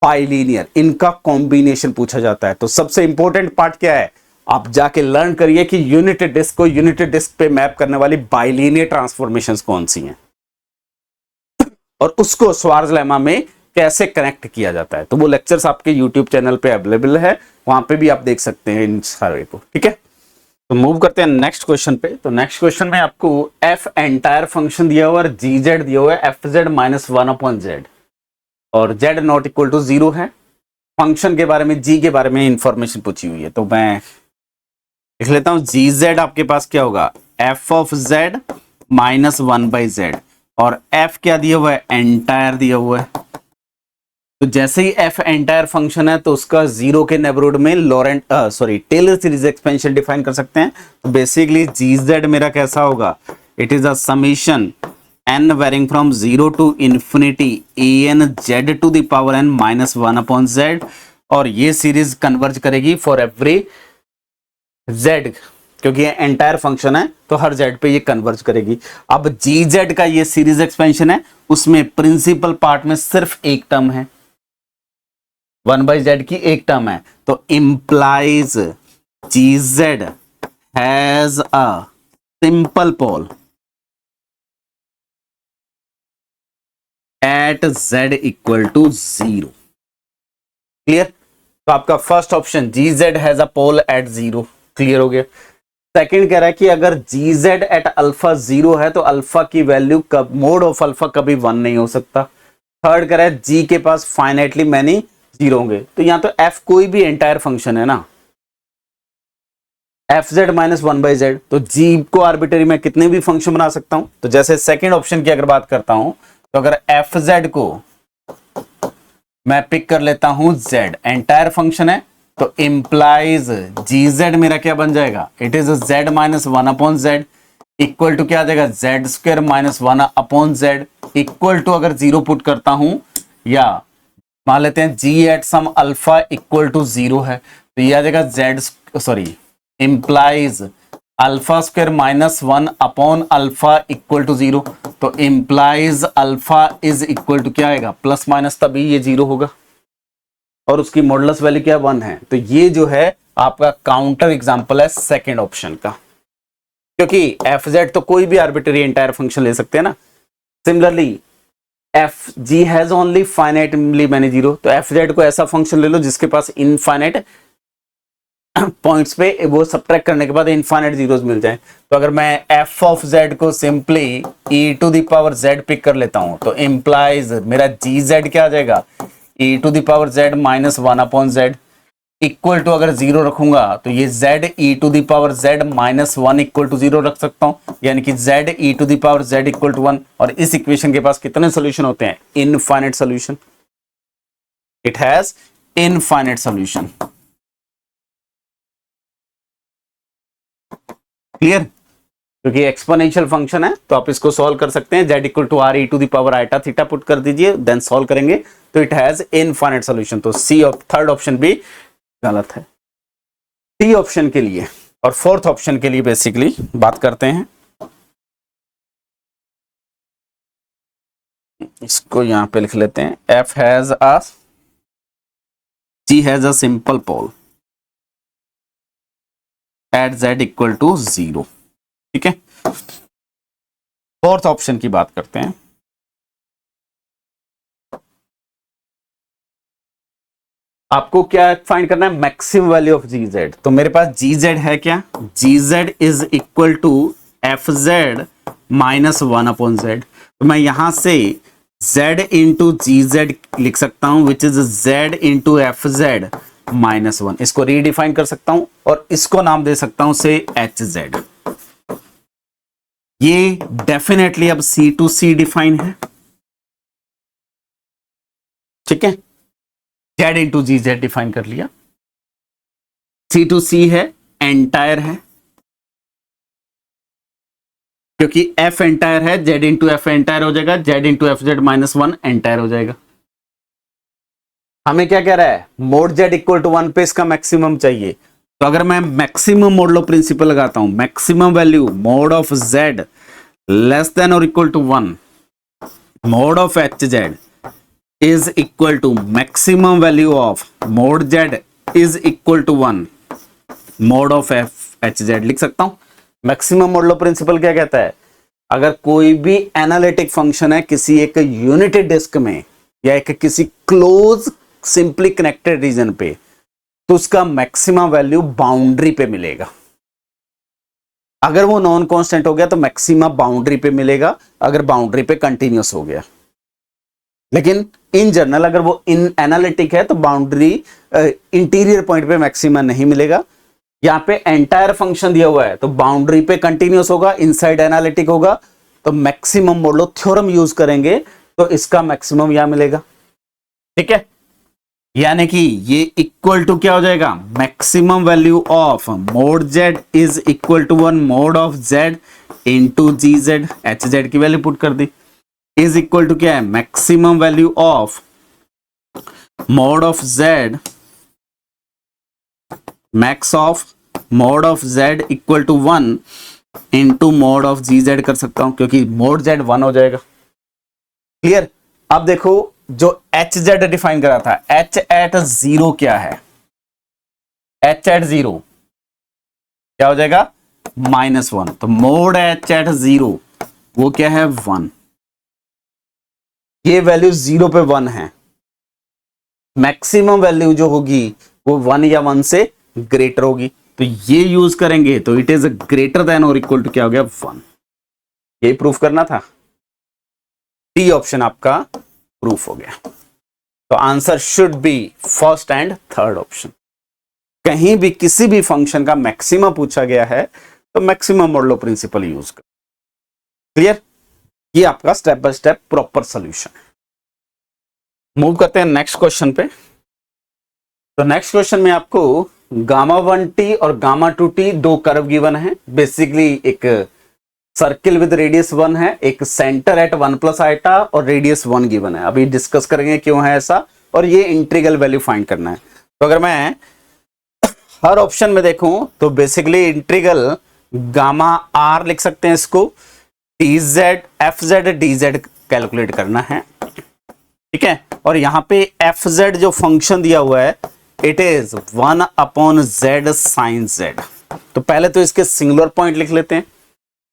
bilinear, इनका कॉम्बिनेशन पूछा जाता है। तो सबसे इंपॉर्टेंट पार्ट क्या है, आप जाके लर्न करिए कि यूनिट डिस्क को यूनिट डिस्क पे मैप करने वाली बाइलिनियर ट्रांसफॉर्मेशंस कौन सी हैं और उसको स्वार्ज लेमा में कैसे कनेक्ट किया जाता है। तो वो लेक्चर्स आपके यूट्यूब चैनल पे अवेलेबल है, वहां पे भी आप देख सकते हैं इन सारे को। ठीक है, तो मूव करते हैं नेक्स्ट क्वेश्चन पे। तो नेक्स्ट क्वेश्चन में आपको एफ एंटायर फंक्शन दिया हुआ है और जी जेड दिया हुआ है fz -1/z और z नॉट इक्वल टू 0 है। फंक्शन के बारे में, जी के बारे में इंफॉर्मेशन पूछी हुई है, तो मैं लिख लेता हूं जी जेड आपके पास क्या होगा f ऑफ z -1/z और f क्या दिया हुआ है, एंटायर दिया हुआ है। तो जैसे ही f एंटायर फंक्शन है तो उसका 0 के नेबरहुड में टेलर सीरीज एक्सपेंशन डिफाइन कर सकते हैं। तो बेसिकली जी जेड मेरा कैसा होगा, it is a summation n varying from 0 to infinity an z to the power n -1/z और ये सीरीज कन्वर्ज करेगी फॉर एवरी z, क्योंकि ये एंटायर फंक्शन है तो हर z पे ये कन्वर्ज करेगी। अब gz का ये सीरीज एक्सपेंशन है, उसमें प्रिंसिपल पार्ट में सिर्फ एक टर्म है, 1/z की एक टर्म है। तो implies gz has a simple pole at z equal to 0। Clear, तो आपका first option gz has a pole at 0 clear हो गया। सेकंड कह रहा है कि अगर gz एट अल्फा 0 है तो अल्फा की वैल्यू कब, मोड ऑफ अल्फा कभी 1 नहीं हो सकता। थर्ड कह रहा है g के पास फाइनाइटली मैनी 0 होंगे। तो यहां तो f कोई भी एंटायर फंक्शन है ना, fz -1/z, तो g को आर्बिट्ररी में कितने भी फंक्शन बना सकता हूं। तो जैसे सेकंड ऑप्शन की अगर बात करता हूं, तो अगर fz को मैं पिक कर लेता हूं z, एंटायर फंक्शन है, तो इंप्लाइज gz मेरा क्या बन जाएगा, it is z -1/z equal to क्या आ जाएगा z² -1/z इक्वल टू, अगर 0 पुट करता हूं या मान लेते हैं g at some alpha equal to 0 है, तो ये आ जाएगा इंप्लाइज α² -1/α इक्वल टू 0। तो implies alpha is equal to क्या आएगा, प्लस माइनस, तभी ये 0 होगा और उसकी मॉडुलस वैल्यू क्या 1 है। तो ये जो है आपका काउंटर एग्जांपल है सेकंड ऑप्शन का, क्योंकि fz तो कोई भी आर्बिट्ररी एंटायर फंक्शन ले सकते हैं ना। Similarly g has only finitely many 0, तो fz को ऐसा फंक्शन ले लो जिसके पास इनफाइनाइट पॉइंट्स पे वो सब्ट्रैक्ट करने के बाद इनफाइनाइट जीरोस मिल जाए। तो अगर मैं f ऑफ z को सिंपली e⁻z पिक कर लेता हूं, तो इंप्लाइज मेरा gz क्या आ जाएगा, e⁻z -1/z इक्वल टू, अगर 0 रखूंगा तो ये z e⁻z -1 इक्वल टू 0 रख सकता हूं, यानी कि z e⁻z इक्वल टू 1। और इस इक्वेशन के पास कितने सोल्यूशन होते हैं, infinite solution, it has infinite solution. Clear, क्योंकि एक्सपोनेंशियल फंक्शन है तो आप इसको सॉल्व कर सकते हैं। z equal to r e⁻i put कर दीजिए, देन सॉल्व करेंगे तो इट हैज इनफाइनाइट सॉल्यूशन। तो सी ऑफ थर्ड ऑप्शन भी गलत है। सी ऑप्शन के लिए और फोर्थ ऑप्शन के लिए बेसिकली बात करते हैं। इसको यहां पे लिख लेते हैं, f has a g has a simple pole at z equal to 0। ठीक है, फोर्थ ऑप्शन की बात करते हैं। आपको क्या फाइंड करना है, मैक्सिमम वैल्यू ऑफ gz। तो मेरे पास gz है क्या, gz is equal to fz -1/z। तो मैं यहां से z इंटू जी जेड लिख सकता हूं, which is z into F Z minus 1। इसको रीडिफाइन कर सकता हूं और इसको नाम दे सकता हूं से एच जेड। ये डेफिनेटली अब सी टू सी डिफाइन है, ठीक है। z into G Z define कर लिया, सी टू सी है, एंटायर है, क्योंकि f एंटायर है, z इंटू एफ एंटायर हो जाएगा, z into F Z minus 1 entire हो जाएगा। हमें क्या कह रहा है, मोड z इक्वल टू 1 पे इसका मैक्सिमम चाहिए। तो अगर मैं मैक्सिमम मोडुलो प्रिंसिपल लगाता हूं, maximum value mod of z less than और equal to 1, mod of H Z is equal to maximum value of mod z is equal to 1 mod of F H Z लिख सकता हूं। Maximum modulo principal क्या कहता है, अगर कोई भी एनालिटिक फंक्शन है किसी एक यूनिटेड डिस्क में या एक किसी क्लोज सिंपली कनेक्टेड रीजन पे, तो उसका मैक्सिमम वैल्यू बाउंड्री पे मिलेगा। अगर वो नॉन कांस्टेंट हो गया तो मैक्सिमम बाउंड्री पे मिलेगा, अगर बाउंड्री पे कंटिन्यूस हो गया। लेकिन इन जनरल अगर वो इन एनालिटिक है तो बाउंड्री इंटीरियर पॉइंट पे मैक्सिमम नहीं मिलेगा। यहां पे एंटायर फंक्शन दिया हुआ है तो बाउंड्री पे कंटिन्यूस होगा, इनसाइड एनालिटिक होगा, तो मैक्सिमम मोडुलो थ्योरम यूज करेंगे तो इसका मैक्सिमम यहां मिलेगा, ठीक है। यानी कि ये इक्वल टू क्या हो जाएगा, maximum value of mod z is equal to 1 mod of z into G Z, H Z की वैल्यू पुट कर दी, इज इक्वल टू क्या है, maximum value of mod of z max of mod of z equal to 1 into mod of G Z कर सकता हूं, क्योंकि mode z 1 हो जाएगा। क्लियर। अब देखो जो एच जेड डिफाइन करा था, एच एट 0 क्या है, एच एट 0 क्या हो जाएगा, -1। तो मोड एच एट 0 वो क्या है, 1। ये वैल्यू 0 पे 1 है, मैक्सिमम वैल्यू जो होगी वो 1 या 1 से ग्रेटर होगी, तो ये यूज करेंगे तो इट इज ग्रेटर देन और इक्वल टू क्या हो गया, 1। ये प्रूफ करना था, डी ऑप्शन आपका प्रूफ हो गया। तो answer should B first and third option. कहीं भी किसी भी फंक्शन का मैक्सिमम पूछा गया है तो मैक्सिमम मोडुलो प्रिंसिपल यूज कर। क्लियर। ये आपका step by step proper solution है। मूव करते हैं नेक्स्ट क्वेश्चन पे। तो नेक्स्ट क्वेश्चन में आपको गामा 1t और गामा 2t दो कर्व गिवन है। बेसिकली एक सर्किल विद रेडियस 1 है, एक सेंटर एट 1 प्लस आइटा और रेडियस 1 गिवन है। अभी डिस्कस करेंगे क्यों है ऐसा, और ये इंटीग्रल वैल्यू फाइंड करना है। तो अगर मैं हर ऑप्शन में देखूं तो बेसिकली इंटीग्रल गामा r लिख सकते हैं इसको, dz fz dz कैलकुलेट करना है, ठीक है। और यहां पे fz जो फंक्शन दिया हुआ है it is 1/z sin z। तो पहले तो इसके सिंगुलर पॉइंट लिख लेते हैं,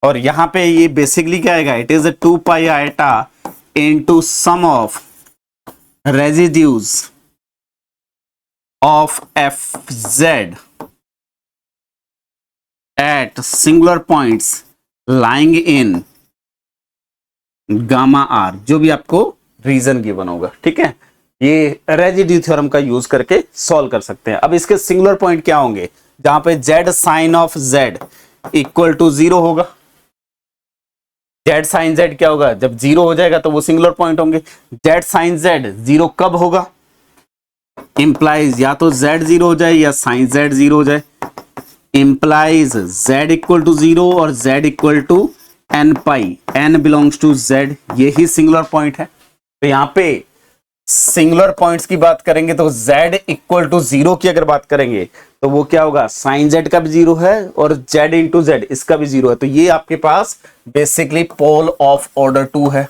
और यहां पे ये बेसिकली क्या आएगा, it is 2 pi iota into sum of residues of F Z at singular points lying in gamma R, जो भी आपको रीजन गिवन होगा, ठीक है। ये रेजिड्यू थ्योरम का यूज करके सॉल्व कर सकते हैं। अब इसके सिंगुलर पॉइंट क्या होंगे, जहां पे z sine of z equal to 0 होगा। z साइन z क्या होगा, जब 0 हो जाएगा तो वो सिंगुलर पॉइंट होंगे। z साइन z 0 कब होगा, इंप्लाइज या तो z 0 हो जाए या साइन z 0 हो जाए, इंप्लाइज z इक्वल टू 0 और z equal to n pi, n belongs to z, यही सिंगुलर पॉइंट है। तो यहां पे सिंगुलर पॉइंट्स की बात करेंगे तो z इक्वल टू 0 की अगर बात करेंगे तो वो क्या होगा, साइन z का भी 0 है और z इंटू z इसका भी 0 है। तो ये आपके पास बेसिकली पोल ऑफ ऑर्डर 2 है,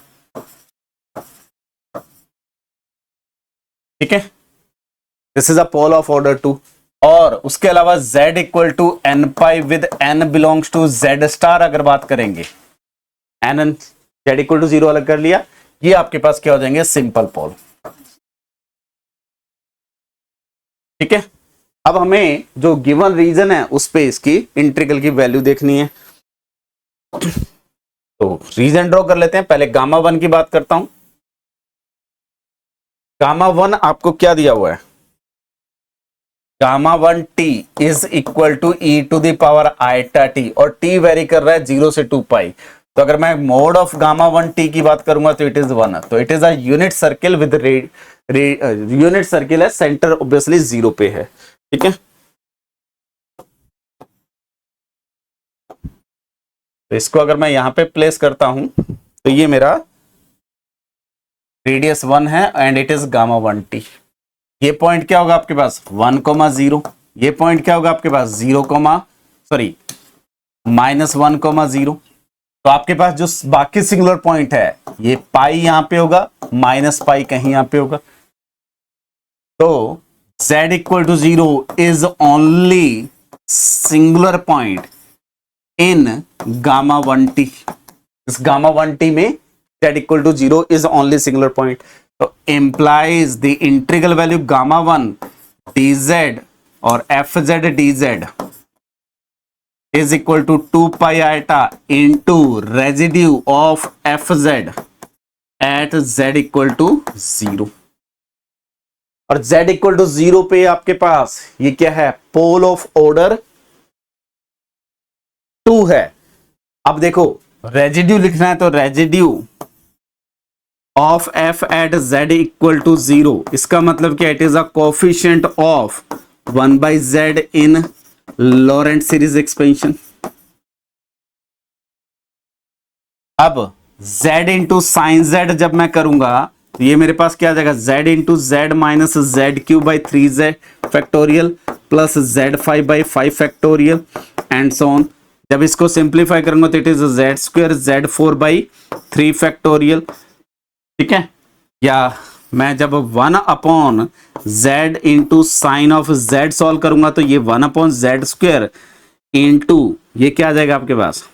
ठीक है। This is a pole of order 2। और उसके अलावा z equal to n pi with n belongs to z star अगर बात करेंगे, n z इक्वल टू 0 अलग कर लिया, ये आपके पास क्या हो जाएंगे, सिंपल पोल, ठीक है। अब हमें जो गिवन रीजन है उस पे इसकी इंटीग्रल की वैल्यू देखनी है। तो रीजन ड्रॉ कर लेते हैं। पहले गामा 1 की बात करता हूं। गामा वन आपको क्या दिया हुआ है, gamma one T is equal to E to the power iota T, और टी वेरी कर रहा है 0 से 2 पाई। तो अगर मैं mod of gamma one T की बात करूंगा तो इट इज 1, तो it is a unit circle with unit circle है, सेंटर ऑब्वियसली 0 पे है। ठीक है, तो इसको अगर मैं यहां पे प्लेस करता हूं तो ये मेरा रेडियस 1 है and it is gamma one T. ये पॉइंट क्या होगा आपके पास 1,0, ये पॉइंट क्या होगा आपके पास 0, -1,0। तो आपके पास जो बाकी सिंगुलर पॉइंट है ये पाई यहां पे होगा, माइनस पाई कहीं यहां पे होगा। तो z equal to 0 is only singular point in gamma one T. इस गामा वन टी में z equal to 0 is only singular point. तो implies the integral value gamma 1 dz और fz dz is equal to 2 pi iota into residue of fz at z equal to 0। और z equal to 0 पे आपके पास ये क्या है, पोल of order 2 है। अब देखो रेजिड्यू लिखना है तो residue of f at z equal to 0, इसका मतलब क्या, it is a coefficient of 1/z in Laurent series expansion. अब z इंटू साइन z जब मैं करूंगा तो ये मेरे पास क्या आ जाएगा, z into Z minus z³ factorial plus z5/5 factorial and so on. जब इसको सिंप्लीफाई करूंगा तो it is z² z4/3 factorial. ठीक है, या मैं जब 1/z into sine of z solve करूंगा तो ये 1/z² इंटू ये क्या आ जाएगा आपके पास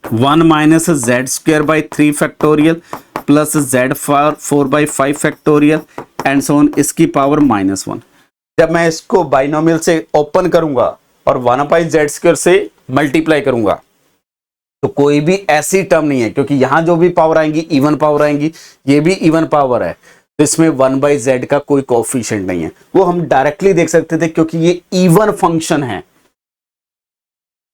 1 minus z²/3 factorial plus z4/5 factorial and so on, इसकी पावर -1। जब मैं इसको बाइनोमियल से ओपन करूंगा और 1/z² से मल्टीप्लाई करूंगा तो कोई भी ऐसी टर्म नहीं है, क्योंकि यहां जो भी पावर आएंगी इवन पावर आएंगी, ये भी इवन पावर है, तो इसमें 1/z का कोई कोफिशिएंट नहीं है। वो हम डायरेक्टली देख सकते थे क्योंकि ये इवन फंक्शन है,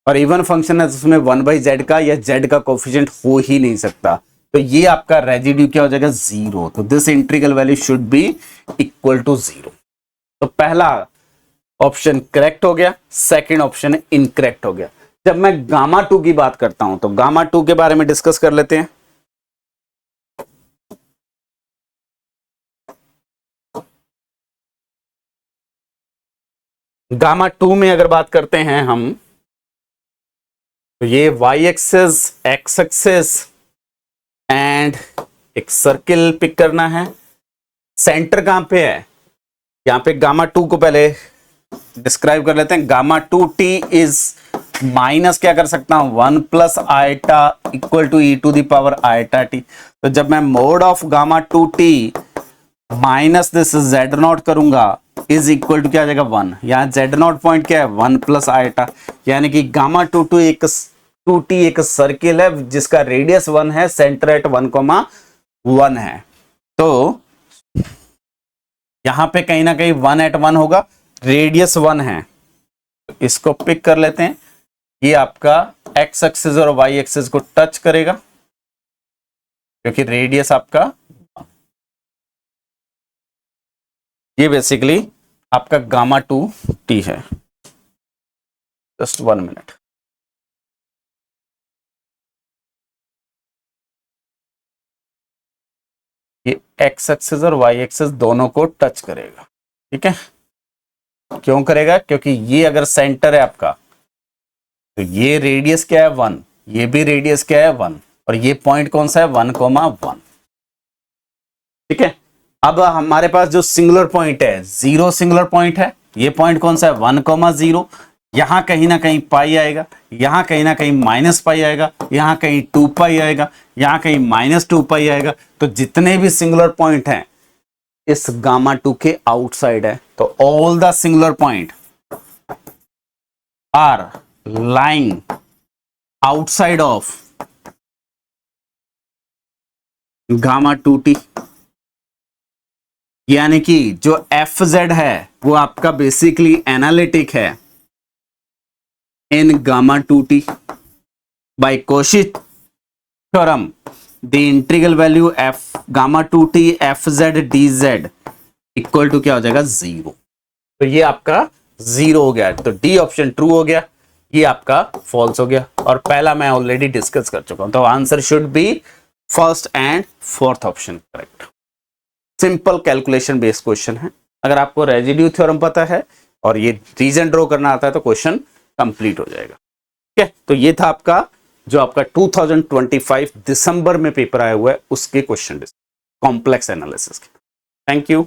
और इवन फंक्शन है तो उसमें 1/z का या z का कोफिशिएंट हो ही नहीं सकता। तो ये आपका रेजिड्यू क्या हो जाएगा 0। तो this integral value should be equal to 0। तो पहला ऑप्शन करेक्ट हो गया, सेकेंड ऑप्शन इनकरेक्ट हो गया। जब मैं गामा 2 की बात करता हूं तो गामा 2 के बारे में डिस्कस कर लेते हैं। गामा 2 में अगर बात करते हैं हम तो ये y axis x axis and एक सर्किल पिक करना है। सेंटर कहां पे है, यहां पे गामा 2 को पहले डिस्क्राइब कर लेते हैं। गामा 2t इज माइनस क्या कर सकता हूं 1 plus iota equal to E to the power iota T. तो जब मैं mod of gamma 2t minus this z0 करूंगा इज इक्वल टू क्या आ जाएगा 1। यहां z0 पॉइंट क्या है 1 प्लस आइटा, यानी कि गामा 2t एक सर्किल है जिसका रेडियस 1 है, सेंटर एट 1,1 है। तो यहां पे कहीं ना कहीं 1 एट 1 होगा, रेडियस 1 है, इसको पिक कर लेते हैं। ये आपका x एक्सिस और y एक्सिस को टच करेगा क्योंकि रेडियस आपका, ये बेसिकली आपका गामा 2t है। Just 1 minute. ये x एक्सिस और y एक्सिस दोनों को टच करेगा। ठीक है, क्यों करेगा, क्योंकि ये अगर सेंटर है आपका तो ये रेडियस क्या है 1, ये भी रेडियस क्या है 1, और ये पॉइंट कौन सा है 1,1। ठीक है, अब हमारे पास जो सिंगुलर पॉइंट है 0 सिंगुलर पॉइंट है, ये पॉइंट कौन सा है 1,0। यहां कहीं ना कहीं पाई आएगा, यहां कहीं ना कहीं माइनस पाई आएगा, यहां कहीं 2 पाई आएगा, यहां कहीं -2 पाई आएगा। तो जितने भी सिंगुलर पॉइंट हैं इस गामा 2 के आउटसाइड है। तो all the singular point are lying outside of gamma 2t। यानी कि जो एफ जेड है वो आपका बेसिकली एनालिटिक है in gamma 2t by Cauchy theorem the integral value F gamma 2t F Z D Z equal to क्या हो जाएगा 0। तो ये आपका 0 हो गया, तो डी ऑप्शन ट्रू हो गया, ये आपका फॉल्स हो गया। और पहला मैं ऑलरेडी डिस्कस कर चुका हूं, तो answer should B first and fourth option correct. Simple calculation based question है। अगर आपको रेजिड्यू थ्योरम पता है और ये रीजन ड्रॉ करना आता है तो क्वेश्चन कंप्लीट हो जाएगा। ठीक है, तो ये था आपका जो आपका 2025 दिसंबर में पेपर आया हुआ है उसके क्वेश्चन कॉम्प्लेक्स एनालिसिस के। Thank you.